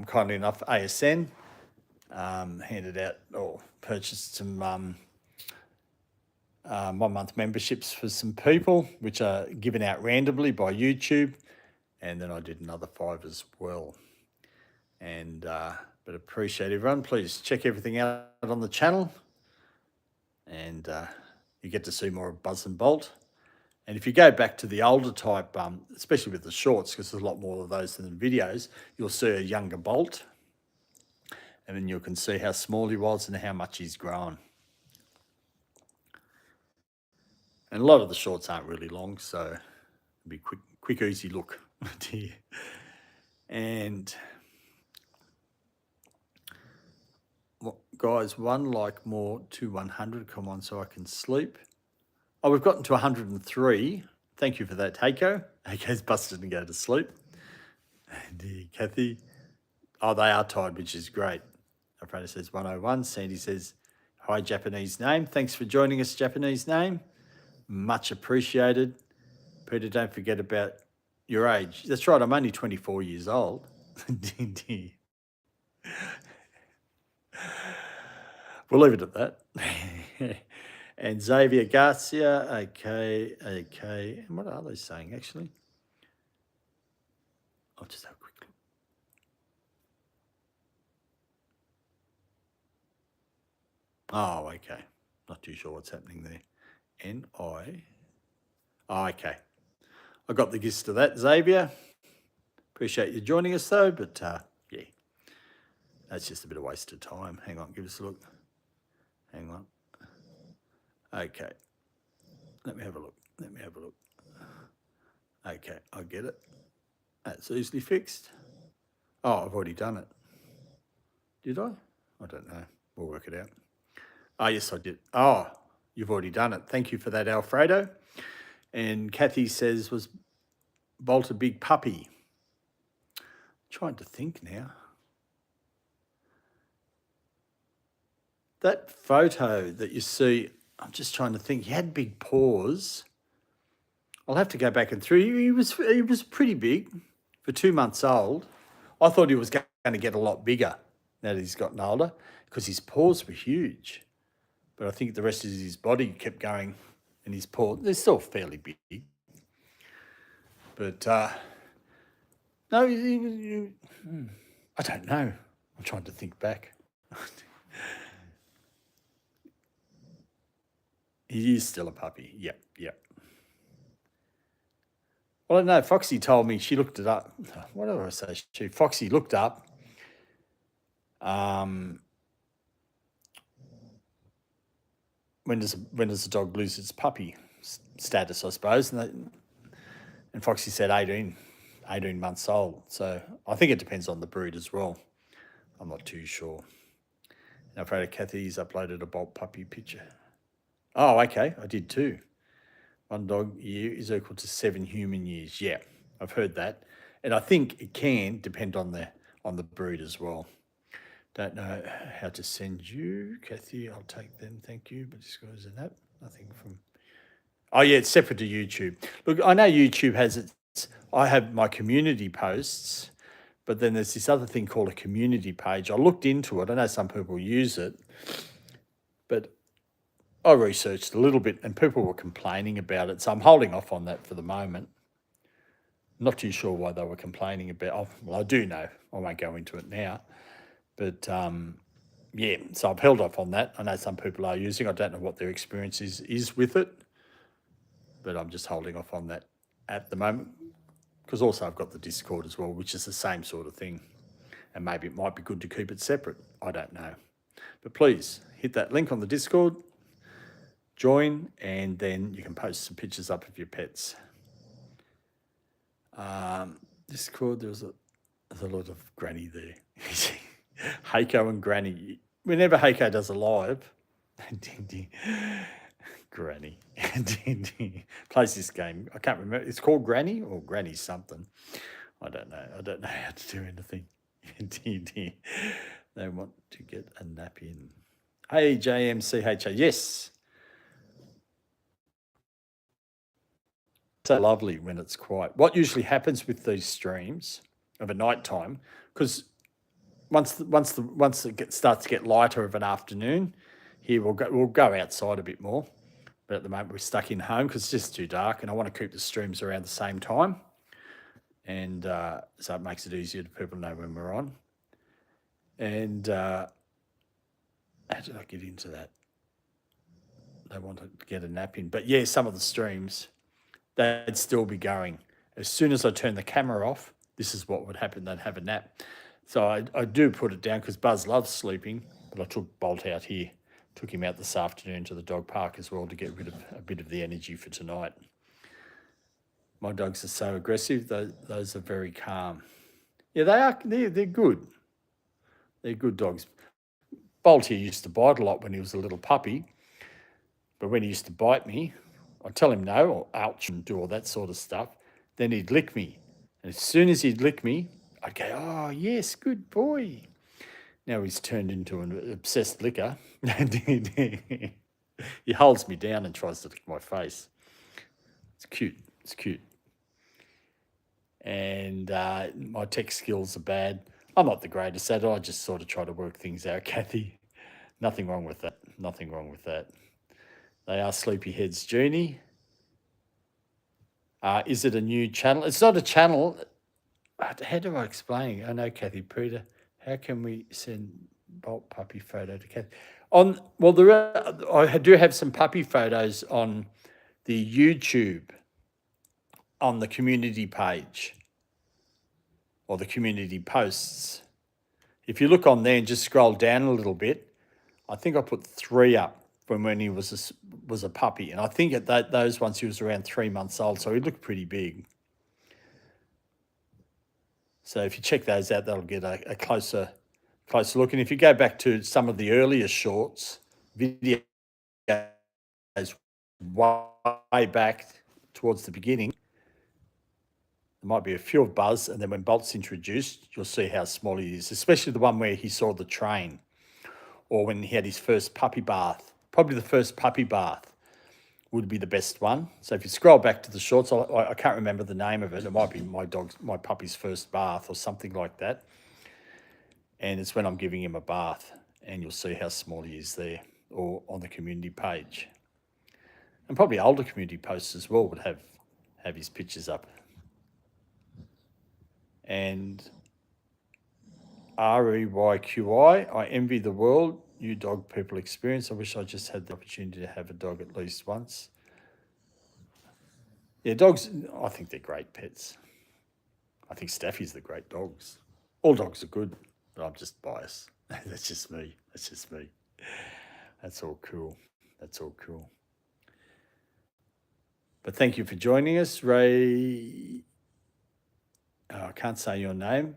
kindly enough, ASN handed out or purchased some 1 month memberships for some people, which are given out randomly by YouTube. And then I did another 5 as well. And but appreciate everyone. Please check everything out on the channel, and you get to see more of Buzz and Bolt. And if you go back to the older type, especially with the shorts, because there's a lot more of those than the videos, you'll see a younger Bolt, and then you can see how small he was and how much he's grown. And a lot of the shorts aren't really long, so it'll be quick, easy look. And guys, one like more to 100. Come on, so I can sleep. Oh, we've gotten to 103. Thank you for that, Heiko. Heiko's busted and go to sleep. And Kathy, oh, they are tied, which is great. Alfredo says 101. Sandy says, hi, Japanese name. Thanks for joining us, Japanese name. Much appreciated. Peter, don't forget about your age. That's right, I'm only 24 years old. We'll leave it at that. And Xavier Garcia, okay. And what are they saying, actually? I'll just have a quick look. Oh, okay. Not too sure what's happening there. N-I. Oh, okay. I got the gist of that, Xavier. Appreciate you joining us, though, but yeah, that's just a bit of waste of time. Hang on, give us a look. Hang on. Okay. Let me have a look. Okay, I get it. That's easily fixed. Oh, I've already done it. Did I? I don't know. We'll work it out. Oh, yes, I did. Oh, you've already done it. Thank you for that, Alfredo. And Kathy says, was Bolt a big puppy? I'm trying to think now. That photo that you see, I'm just trying to think. He had big paws. I'll have to go back and through. He was pretty big for 2 months old. I thought he was going to get a lot bigger now that he's gotten older, because his paws were huge. But I think the rest of his body kept going, and his paws, they're still fairly big. But no, I don't know. I'm trying to think back. He is still a puppy. Yep. Well, no, Foxy told me, she looked it up. What did I say? Foxy looked up when does a dog lose its puppy status, I suppose. And Foxy said 18 months old. So I think it depends on the breed as well. I'm not too sure. And I've heard Kathy's uploaded a Bolt puppy picture. Oh, okay, I did too. 1 dog year is equal to 7 human years. Yeah, I've heard that. And I think it can depend on the breed as well. Don't know how to send you, Kathy. I'll take them, thank you. But just goes in that. Nothing from. Oh yeah, it's separate to YouTube. Look, I know YouTube has its. I have my community posts, but then there's this other thing called a community page. I looked into it. I know some people use it, but I researched a little bit, and people were complaining about it. So I'm holding off on that for the moment. Not too sure why they were complaining about. Oh, well, I do know. I won't go into it now, but yeah. So I've held off on that. I know some people are using. I don't know what their experience is with it, but I'm just holding off on that at the moment because also I've got the Discord as well, which is the same sort of thing, and maybe it might be good to keep it separate. I don't know, but please hit that link on the Discord, join, and then you can post some pictures up of your pets. Discord, there's a lot of Granny there. Heiko and Granny. Whenever Heiko does a live, Granny plays this game. I can't remember. It's called Granny or Granny something. I don't know. I don't know how to do anything. They want to get a nap in. Hey, JMCHA. Yes. So lovely when it's quiet. What usually happens with these streams of a night time, because once it starts to get lighter of an afternoon, here we'll go outside a bit more. But at the moment we're stuck in home because it's just too dark, and I want to keep the streams around the same time, and so it makes it easier to people know when we're on. And how did I get into that? They want to get a nap in, but yeah, some of the streams they'd still be going. As soon as I turn the camera off, this is what would happen. They'd have a nap. So I do put it down because Buzz loves sleeping, but I took Bolt out here, took him out this afternoon to the dog park as well to get rid of a bit of the energy for tonight. My dogs are so aggressive. Those are very calm. Yeah, they are. They're good. They're good dogs. Bolt here used to bite a lot when he was a little puppy, but when he used to bite me, I'd tell him no or ouch and do all that sort of stuff. Then he'd lick me. And as soon as he'd lick me, I'd go, oh, yes, good boy. Now he's turned into an obsessed licker. He holds me down and tries to lick my face. It's cute. It's cute. And my tech skills are bad. I'm not the greatest at it. I just sort of try to work things out, Kathy. Nothing wrong with that. Nothing wrong with that. They are Sleepyheads Journey. Is it a new channel? It's not a channel. How do I explain? I know, Kathy Peter. How can we send Bolt puppy photo to Kathy? I do have some puppy photos on the YouTube, on the community page, or the community posts. If you look on there and just scroll down a little bit, I think I put 3 up from when he was a puppy. And I think at those ones he was around 3 months old, so he looked pretty big. So if you check those out, that'll get a closer look. And if you go back to some of the earlier shorts, videos way back towards the beginning, there might be a few of Buzz, and then when Bolt's introduced, you'll see how small he is, especially the one where he saw the train, or when he had his first puppy bath. Probably the first puppy bath would be the best one. So if you scroll back to the shorts, I can't remember the name of it. It might be my puppy's first bath or something like that. And it's when I'm giving him a bath, and you'll see how small he is there, or on the community page. And probably older community posts as well would have his pictures up. And REYQI, I envy the world you dog people experience. I wish I just had the opportunity to have a dog at least once. Yeah, dogs, I think they're great pets. I think Staffies are great dogs. All dogs are good, but I'm just biased. That's just me. That's all cool. But thank you for joining us, Ray. I can't say your name.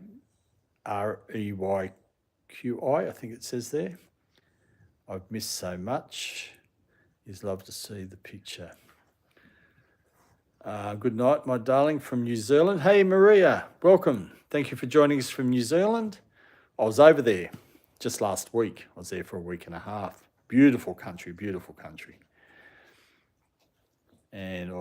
REYQI, I think it says there. I've missed so much. You'd love to see the picture. Good night, my darling, from New Zealand. Hey, Maria, welcome. Thank you for joining us from New Zealand. I was over there just last week. I was there for a week and a half. Beautiful country, beautiful country. And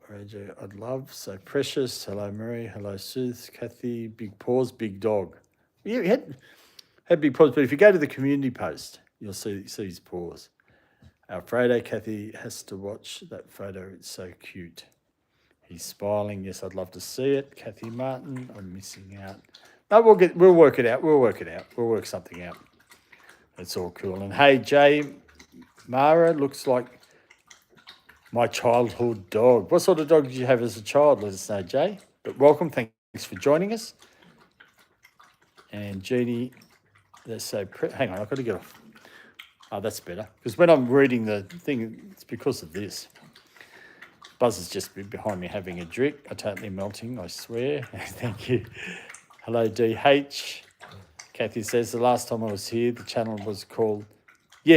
Roger, I'd love, so precious. Hello, Marie. Hello, Sooth. Kathy, big paws, big dog. Yeah, he had big paws, but if you go to the community post, you'll see his paws. Alfredo, Kathy has to watch that photo. It's so cute. He's smiling. Yes, I'd love to see it. Kathy Martin, I'm missing out. No, we'll work it out. We'll work something out. It's all cool. And hey, Jay, Mara looks like my childhood dog. What sort of dog did you have as a child? Let us know, Jay. But welcome. Thanks for joining us. And Jeannie, hang on, I've got to get off. Oh, that's better. Because when I'm reading the thing, it's because of this. Buzz is just behind me having a drink. I'm totally melting, I swear. Thank you. Hello, DH. Kathy says, the last time I was here, the channel was called,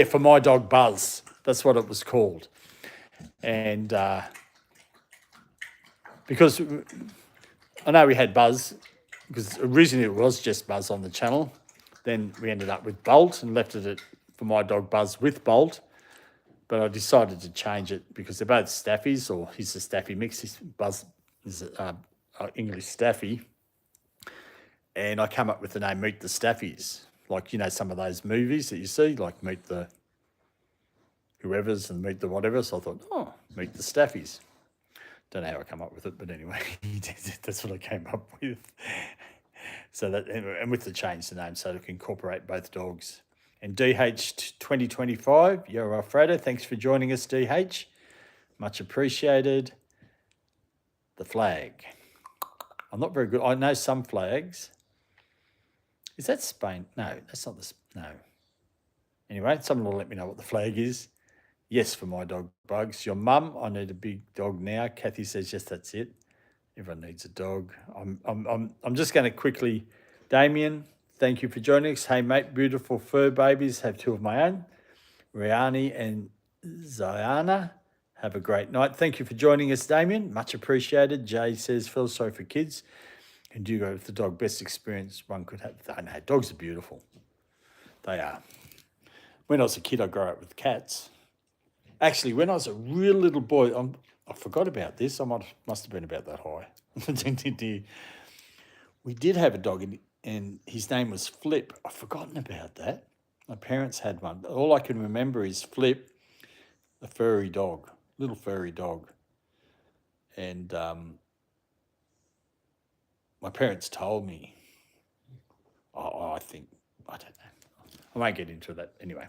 for my dog Buzz. That's what it was called. And because I know we had Buzz, because originally it was just Buzz on the channel. Then we ended up with Bolt and left it for my dog Buzz with Bolt. But I decided to change it because they're both Staffies, or he's a Staffy mix. Buzz is English Staffy. And I come up with the name Meet the Staffies. Like, some of those movies that you see, like Meet the whoever's and Meet the whatever. So I thought, Meet the Staffies. Don't know how I come up with it, but anyway, that's what I came up with. So that, and with the change the name so to incorporate both dogs. And DH 2025, yo Alfredo, thanks for joining us, DH. Much appreciated. The flag. I'm not very good. I know some flags. Is that Spain? No, that's not no. Anyway, someone will let me know what the flag is. Yes, for my dog Bugs. Your mum, I need a big dog now. Kathy says, yes, that's it. Everyone needs a dog. I'm just going to quickly, Damien, thank you for joining us. Hey, mate, beautiful fur babies. Have two of my own. Riani and Ziana. Have a great night. Thank you for joining us, Damien. Much appreciated. Jay says, feel sorry for kids. And do you go with the dog? Best experience one could have. I know, dogs are beautiful. They are. When I was a kid, I grew up with cats. Actually, when I was a real little boy, I forgot about this. I must have been about that high. We did have a dog, and his name was Flip. I've forgotten about that. My parents had one. All I can remember is Flip, a furry dog, little furry dog. And my parents told me, I don't know. I won't get into that anyway.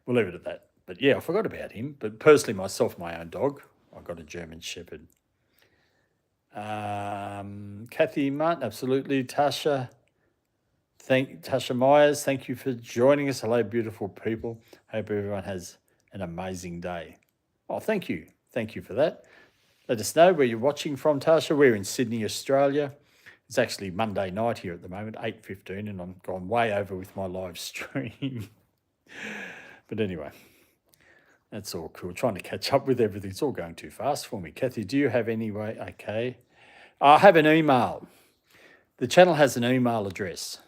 We'll leave it at that. But yeah, I forgot about him. But personally, myself, my own dog, I got a German Shepherd. Kathy Martin, absolutely. Tasha Myers, thank you for joining us. Hello, beautiful people. Hope everyone has an amazing day. Oh, thank you. Thank you for that. Let us know where you're watching from, Tasha. We're in Sydney, Australia. It's actually Monday night here at the moment, 8:15, and I'm gone way over with my live stream. But anyway, that's all cool. Trying to catch up with everything. It's all going too fast for me. Kathy, do you have any way? Okay. I have an email. The channel has an email address.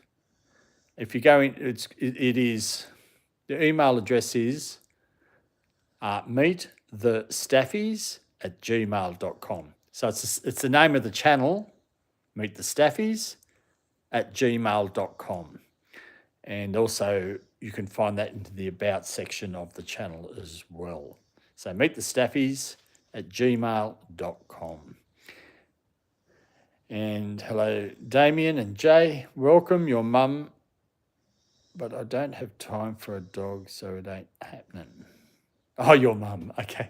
If you go in, the email address is meetthestaffies@gmail.com. So it's the name of the channel, meetthestaffies@gmail.com. And also you can find that into the About section of the channel as well. So meetthestaffies@gmail.com. And hello, Damien and Jay. Welcome, your mum. But I don't have time for a dog, so it ain't happening. Oh, your mum. Okay.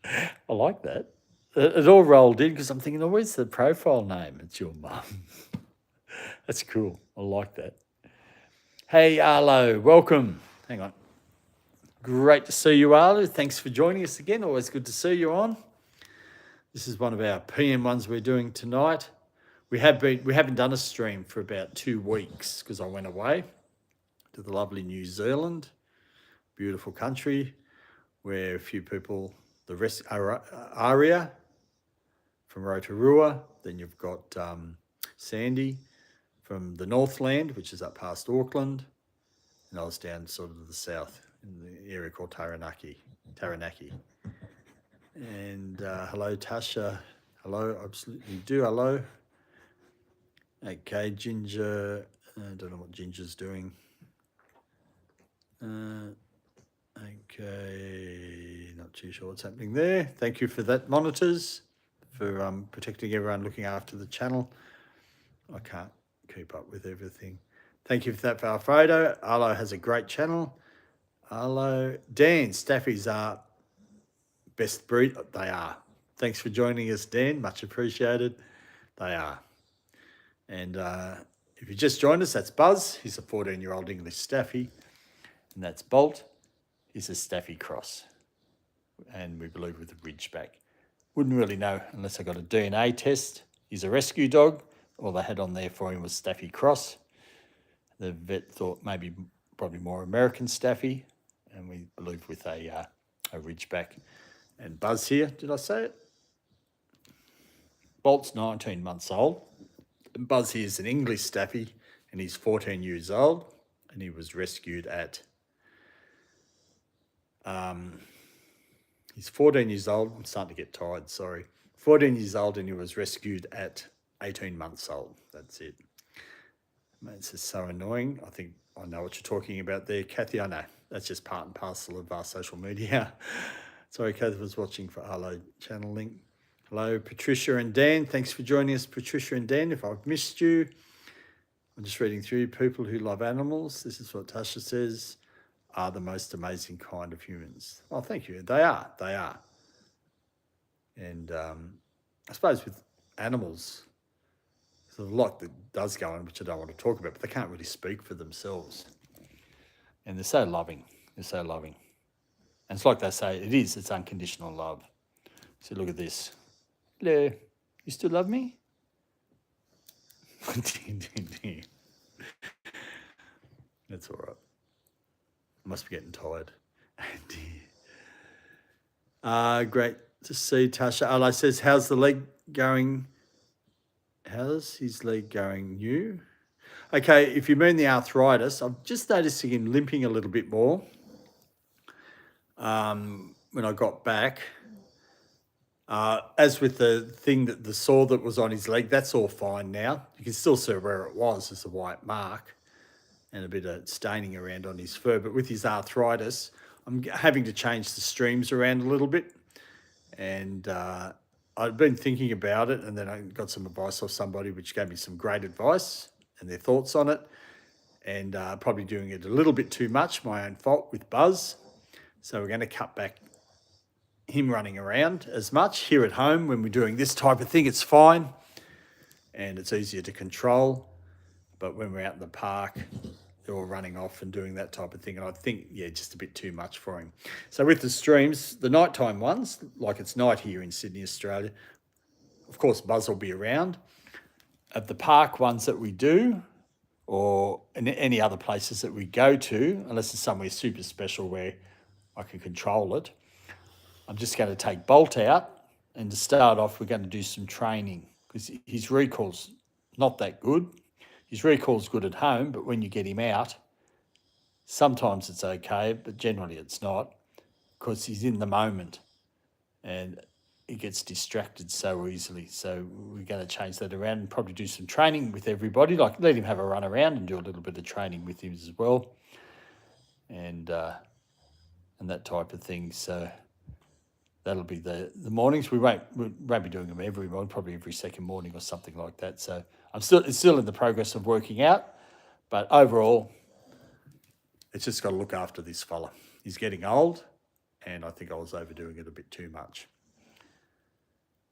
I like that. It all rolled in because I'm thinking, oh, where's the profile name? It's your mum. That's cool. I like that. Hey, Arlo, welcome. Hang on. Great to see you, Arlo. Thanks for joining us again. Always good to see you on. This is one of our PM ones we're doing tonight. We haven't done a stream for about 2 weeks because I went away to the lovely New Zealand, beautiful country, where a few people, the rest are Aria from Rotorua. Then you've got Sandy from the Northland, which is up past Auckland. And and I was down sort of to the south in the area called Taranaki. And hello, Tasha. Hello, absolutely do. Hello. Okay, Ginger. I don't know what Ginger's doing. Okay, not too sure what's happening there. Thank you for that, monitors, for protecting everyone, looking after the channel. I can't keep up with everything. Thank you for that, for Alfredo. Arlo has a great channel. Arlo. Dan, Staffies are best breed. They are. Thanks for joining us, Dan. Much appreciated. They are. And if you just joined us, that's Buzz. He's a 14-year-old English Staffy. And that's Bolt. He's a Staffy cross. And we believe with a Ridgeback. Wouldn't really know unless I got a DNA test. He's a rescue dog. All they had on there for him was Staffy cross. The vet thought probably more American Staffy. And we believe with a Ridgeback. And Buzz here, did I say it? Bolt's 19 months old. And Buzz here is an English Staffy, and he's 14 years old, and he was rescued at... he's 14 years old. I'm starting to get tired, sorry. 14 years old, and he was rescued at 18 months old. That's it. This is so annoying. I think I know what you're talking about there, Kathy. I know. That's just part and parcel of our social media. Sorry, Kathy was watching for Arlo channel link. Hello, Patricia and Dan. Thanks for joining us, Patricia and Dan. If I've missed you, I'm just reading through. People who love animals, this is what Tasha says, are the most amazing kind of humans. Oh, thank you. They are. And I suppose with animals, there's a lot that does go on, which I don't want to talk about, but they can't really speak for themselves. And they're so loving. And it's like they say, it's unconditional love. So look at this. Hello, you still love me? That's all right. I must be getting tired. Great to see Tasha. Arlo says, how's the leg going? How's his leg going new? Okay, if you mean the arthritis, I'm just noticing him limping a little bit more when I got back. As with the sore that was on his leg, that's all fine now. You can still see where it was. There's a white mark and a bit of staining around on his fur. But with his arthritis, I'm having to change the streams around a little bit. And I'd been thinking about it, and then I got some advice off somebody which gave me some great advice and their thoughts on it. And probably doing it a little bit too much, my own fault with Buzz. So we're going to cut back him running around as much. Here at home, when we're doing this type of thing, it's fine and it's easier to control. But when we're out in the park, they're all running off and doing that type of thing. And I think, just a bit too much for him. So with the streams, the nighttime ones, like it's night here in Sydney, Australia, of course, Buzz will be around. At the park ones that we do, or in any other places that we go to, unless it's somewhere super special where I can control it, I'm just going to take Bolt out, and to start off, we're going to do some training because his recall's not that good. His recall's good at home, but when you get him out, sometimes it's okay, but generally it's not because he's in the moment and he gets distracted so easily. So we're going to change that around and probably do some training with everybody, like let him have a run around and do a little bit of training with him as well, and that type of thing. So that'll be the mornings. We won't be doing them every morning, probably every second morning or something like that. So it's still in the progress of working out, but overall, it's just got to look after this fella. He's getting old, and I think I was overdoing it a bit too much.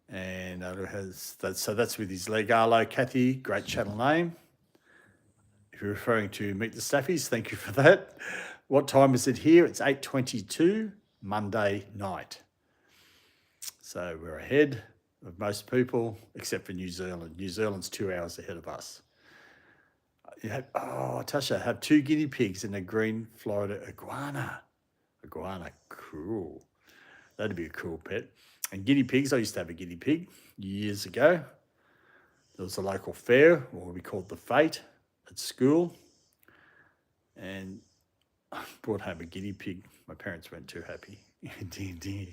And that's with his leg. Arlo, Kathy, great channel name. If you're referring to Meet the Staffies, thank you for that. What time is it here? It's 8:22 Monday night. So we're ahead of most people, except for New Zealand. New Zealand's 2 hours ahead of us. Tasha, have 2 guinea pigs and a green Florida iguana. Iguana, cool. That'd be a cool pet. And guinea pigs, I used to have a guinea pig years ago. There was a local fair, or we called the Fate, at school. And brought home a guinea pig. My parents weren't too happy. Dear, dear.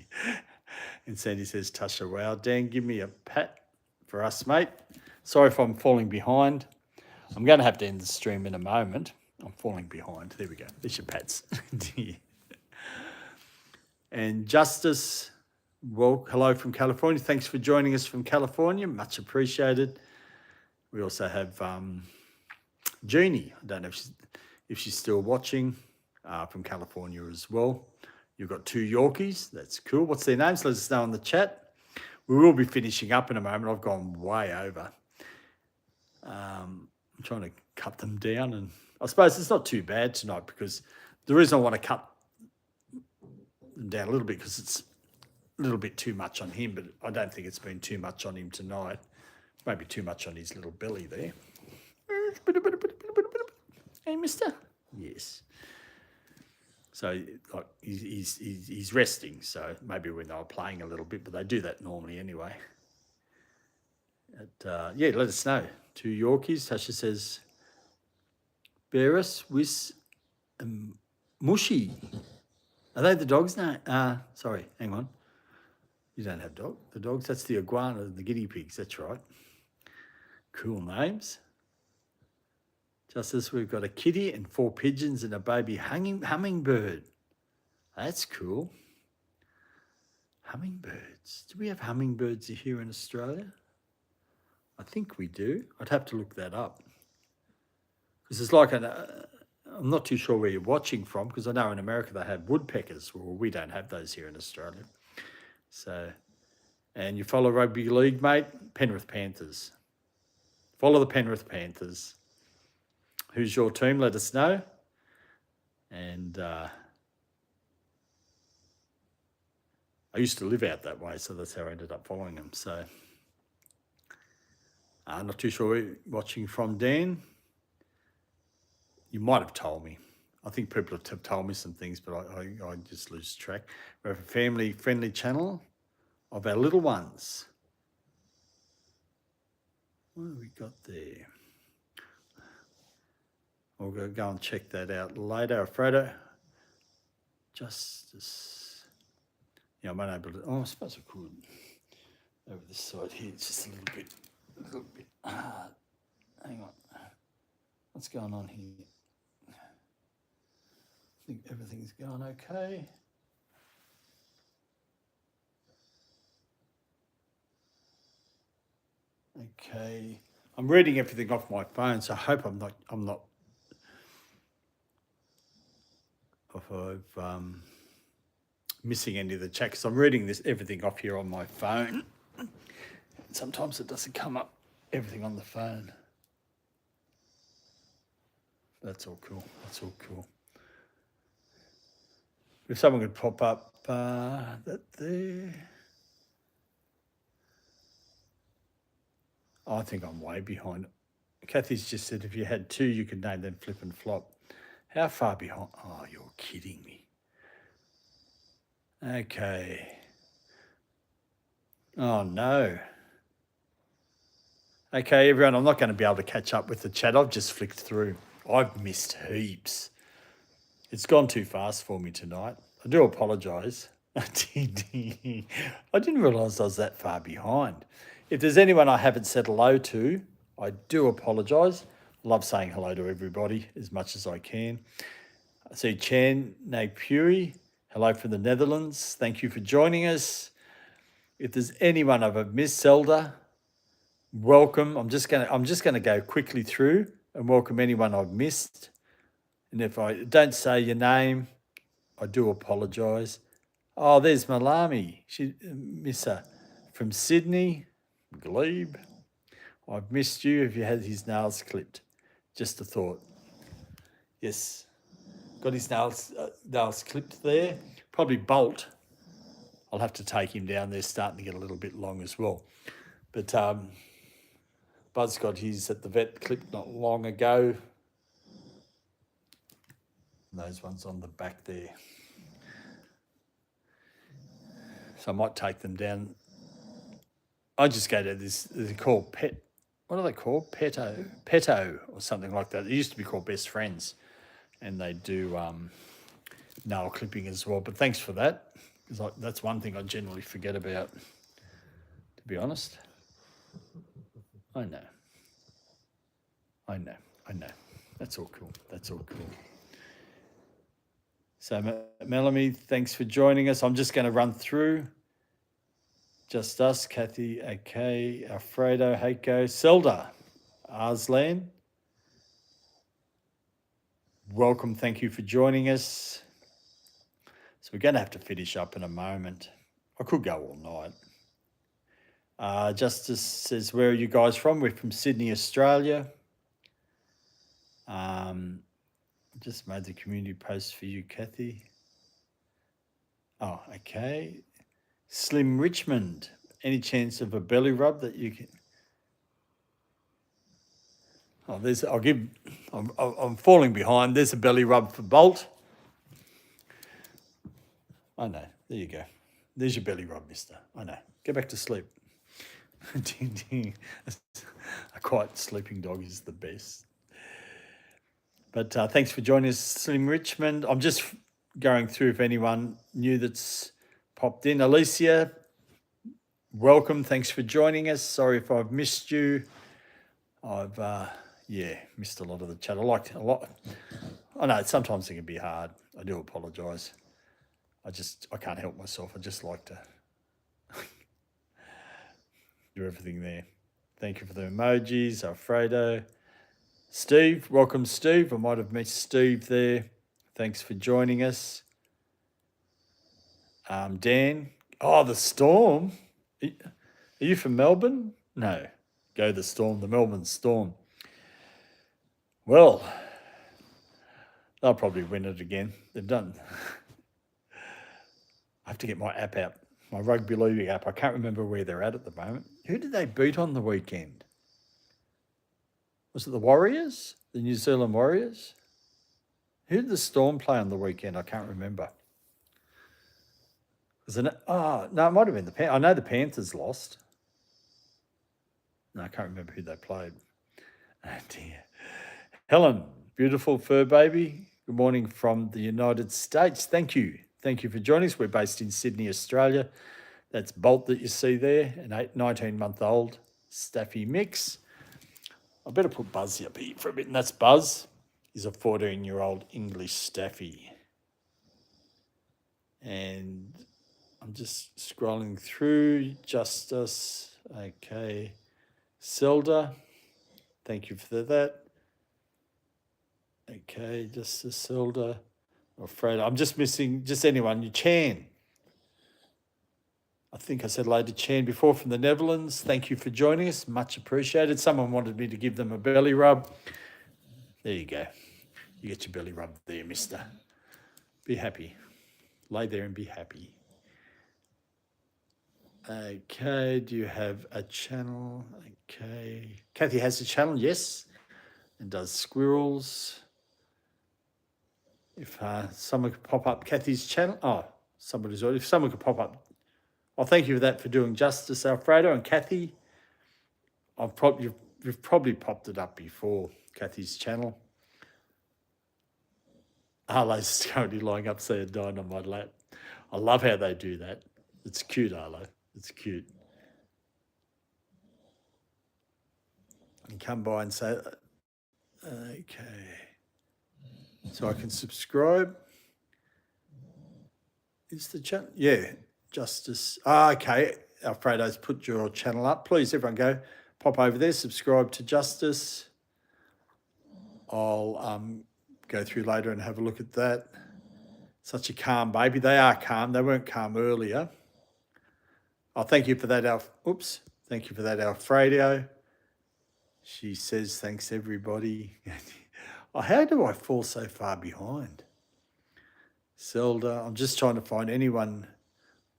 And Sandy says, Tasha, wow, Dan, give me a pat for us, mate. Sorry if I'm falling behind. I'm going to have to end the stream in a moment. I'm falling behind. There we go. There's your pats. And Justice, well, hello from California. Thanks for joining us from California. Much appreciated. We also have Jeannie. I don't know if she's still watching from California as well. You've got 2 Yorkies. That's cool. What's their names? Let us know in the chat. We will be finishing up in a moment. I've gone way over. I'm trying to cut them down, and I suppose it's not too bad tonight because the reason I want to cut them down a little bit because it's a little bit too much on him, but I don't think it's been too much on him tonight. Maybe too much on his little belly there. Hey, mister. Yes. So like he's resting, so maybe when they were playing a little bit, but they do that normally anyway. Yeah, let us know. 2 Yorkies. Tasha says, Bearus, Whis, and Mushy. Are they the dogs now? Sorry, hang on. You don't have the dogs. That's the iguana, the guinea pigs. That's right. Cool names. Just as we've got a kitty and 4 pigeons and a baby hummingbird. That's cool. Hummingbirds. Do we have hummingbirds here in Australia? I think we do. I'd have to look that up. Because it's like I'm not too sure where you're watching from because I know in America they have woodpeckers. Well, we don't have those here in Australia. So, and you follow rugby league, mate? Penrith Panthers. Follow the Penrith Panthers. Who's your team? Let us know. And I used to live out that way, so that's how I ended up following them. So I'm not too sure where you're watching from, Dan. You might have told me. I think people have told me some things, but I just lose track. We have a family-friendly channel of our little ones. What have we got there? We'll go and check that out later. Alfredo, Justice. Yeah, I'm unable to. Oh, I suppose I could. Over this side here, it's just a little bit hard. Hang on. What's going on here? I think everything's going okay. Okay. I'm reading everything off my phone, so I hope I'm not missing any of the chat because I'm reading everything off here on my phone. Sometimes it doesn't come up everything on the phone. That's all cool. That's all cool. If someone could pop up that there. Oh, I think I'm way behind. Kathy's just said if you had 2, you could name them Flip and Flop. How far behind? Oh, you're kidding me. Okay. Oh, no. Okay, everyone, I'm not going to be able to catch up with the chat. I've just flicked through. I've missed heaps. It's gone too fast for me tonight. I do apologise. I didn't realise I was that far behind. If there's anyone I haven't said hello to, I do apologise. I love saying hello to everybody as much as I can. I see Chan Napuri. Hello from the Netherlands. Thank you for joining us. If there's anyone I've missed, Zelda, welcome. I'm just gonna go quickly through and welcome anyone I've missed. And if I don't say your name, I do apologise. Oh, there's Malami. She miss her from Sydney. Glebe. I've missed you if you had his nails clipped. Just a thought. Yes. Got his nails clipped there. Probably Bolt. I'll have to take him down there, starting to get a little bit long as well. But Bud's got his at the vet clipped not long ago. And those ones on the back there. So I might take them down. I just go to this, they're called what are they called? Petto or something like that. It used to be called Best Friends. And they do nail clipping as well. But thanks for that, because that's one thing I generally forget about, to be honest. I know. I know. I know. That's all cool. That's all cool. So, Melanie, thanks for joining us. I'm just going to run through. Just us, Kathy, okay, Alfredo, Heiko, Zelda, Arslan. Welcome. Thank you for joining us. So we're going to have to finish up in a moment. I could go all night. Justice says, where are you guys from? We're from Sydney, Australia. Just made the community post for you, Kathy. Oh, okay. Slim Richmond, any chance of a belly rub that you can? Oh, I'm falling behind. There's a belly rub for Bolt. I know. There you go. There's your belly rub, mister. I know. Go back to sleep. A quiet sleeping dog is the best. But thanks for joining us, Slim Richmond. I'm just going through if anyone new that's popped in. Alicia, welcome. Thanks for joining us. Sorry if I've missed you. I've missed a lot of the chat. I liked a lot. I know sometimes it can be hard. I do apologise. I can't help myself. I just like to do everything there. Thank you for the emojis, Alfredo. Steve, welcome, Steve. I might have missed Steve there. Thanks for joining us. Dan. Oh, the Storm. Are you from Melbourne? No. Go the Storm, the Melbourne Storm. Well, they'll probably win it again. They've done. I have to get my app out, my rugby league app. I can't remember where they're at the moment. Who did they beat on the weekend? Was it the Warriors? The New Zealand Warriors? Who did the Storm play on the weekend? I can't remember. No, it might have been the Panthers. I know the Panthers lost. No, I can't remember who they played. Oh, dear. Helen, beautiful fur baby. Good morning from the United States. Thank you. Thank you for joining us. We're based in Sydney, Australia. That's Bolt that you see there, an 19-month-old Staffy mix. I better put Buzzy up here for a bit, and that's Buzz. He's a 14-year-old English Staffy. And I'm just scrolling through. Justice, okay. Zelda, thank you for that. Okay, Justice Zelda. Alfredo, I'm just missing anyone. You Chan. I think I said hello to Chan before from the Netherlands. Thank you for joining us. Much appreciated. Someone wanted me to give them a belly rub. There you go. You get your belly rub there, mister. Be happy. Lay there and be happy. Okay, do you have a channel? Okay. Kathy has a channel, yes, and does squirrels. If someone could pop up Kathy's channel. Oh, somebody's already. If someone could pop up. Well, thank you for that, for doing justice, Alfredo and Kathy. You've probably popped it up before, Kathy's channel. Arlo's currently lying upside down on my lap. I love how they do that. It's cute, Arlo. It's cute. And come by and say, okay. So I can subscribe. Is the channel? Yeah, Justice. Okay, Alfredo's put your channel up. Please, everyone go pop over there, subscribe to Justice. I'll go through later and have a look at that. Such a calm baby. They are calm. They weren't calm earlier. Oh, thank you for that, Thank you for that, Alfredo. She says, thanks, everybody. Oh, how do I fall so far behind? Zelda, I'm just trying to find anyone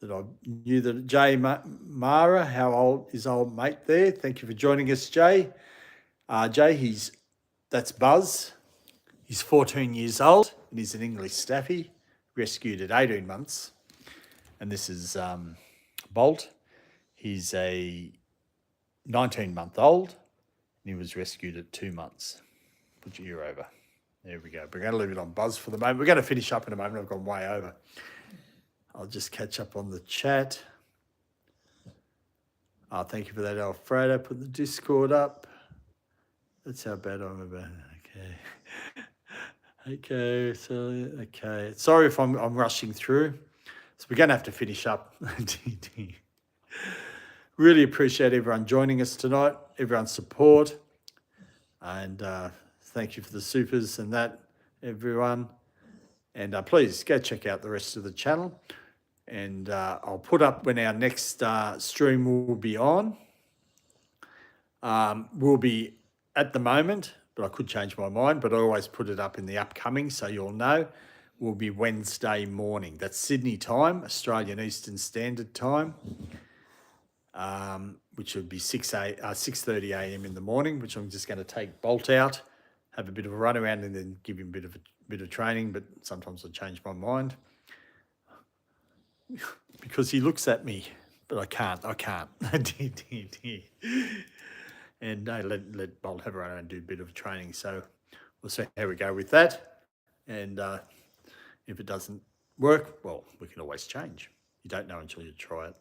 that I knew. That Jay Mara, how old is old mate there? Thank you for joining us, Jay. Jay, that's Buzz. He's 14 years old and he's an English Staffy, rescued at 18 months. And this is Bolt. He's a 19-month-old and he was rescued at 2 months. Put your ear over. There we go. We're going to leave it on buzz for the moment. We're going to finish up in a moment. I've gone way over. I'll just catch up on the chat. Thank you for that, Alfredo. Put the Discord up. That's how bad I'm about it. Okay. Okay. Sorry if I'm rushing through. So we're going to have to finish up. Really appreciate everyone joining us tonight, everyone's support. And thank you for the supers and that, everyone. And please go check out the rest of the channel. And I'll put up when our next stream will be on. Will be at the moment, but I could change my mind, but I always put it up in the upcoming, so you'll know, will be Wednesday morning. That's Sydney time, Australian Eastern Standard Time, which would be 6:30 a.m. in the morning, which I'm just going to take Bolt out, have a bit of a run around and then give him a bit of training, but sometimes I change my mind because he looks at me, but I can't. And let Bolt have a run and do a bit of training. So we'll see how we go with that. And if it doesn't work, well, we can always change. You don't know until you try it.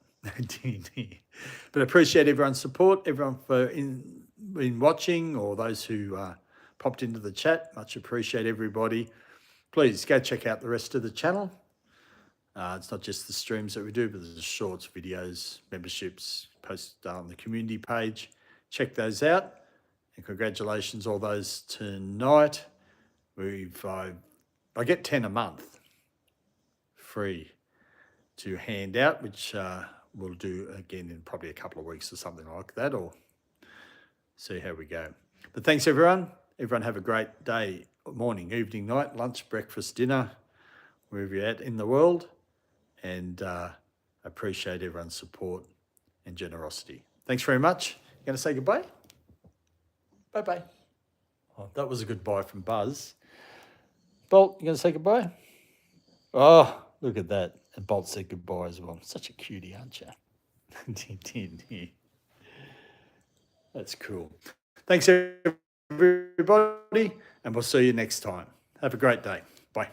But I appreciate everyone's support, everyone for in watching, or those who popped into the chat. Much appreciate everybody. Please go check out the rest of the channel. It's not just the streams that we do, but there's shorts, videos, memberships, post on the community page. Check those out. And congratulations, all those tonight. I get 10 a month free to hand out, which we'll do again in probably a couple of weeks or something like that, or see how we go. But thanks, everyone. Everyone have a great day, morning, evening, night, lunch, breakfast, dinner, wherever you're at in the world. And appreciate everyone's support and generosity. Thanks very much. You going to say goodbye? Bye-bye. Oh, that was a goodbye from Buzz. Bolt, you going to say goodbye? Oh, look at that. And Bolt said goodbye as well. Such a cutie, aren't you? That's cool. Thanks, everybody, and we'll see you next time. Have a great day. Bye.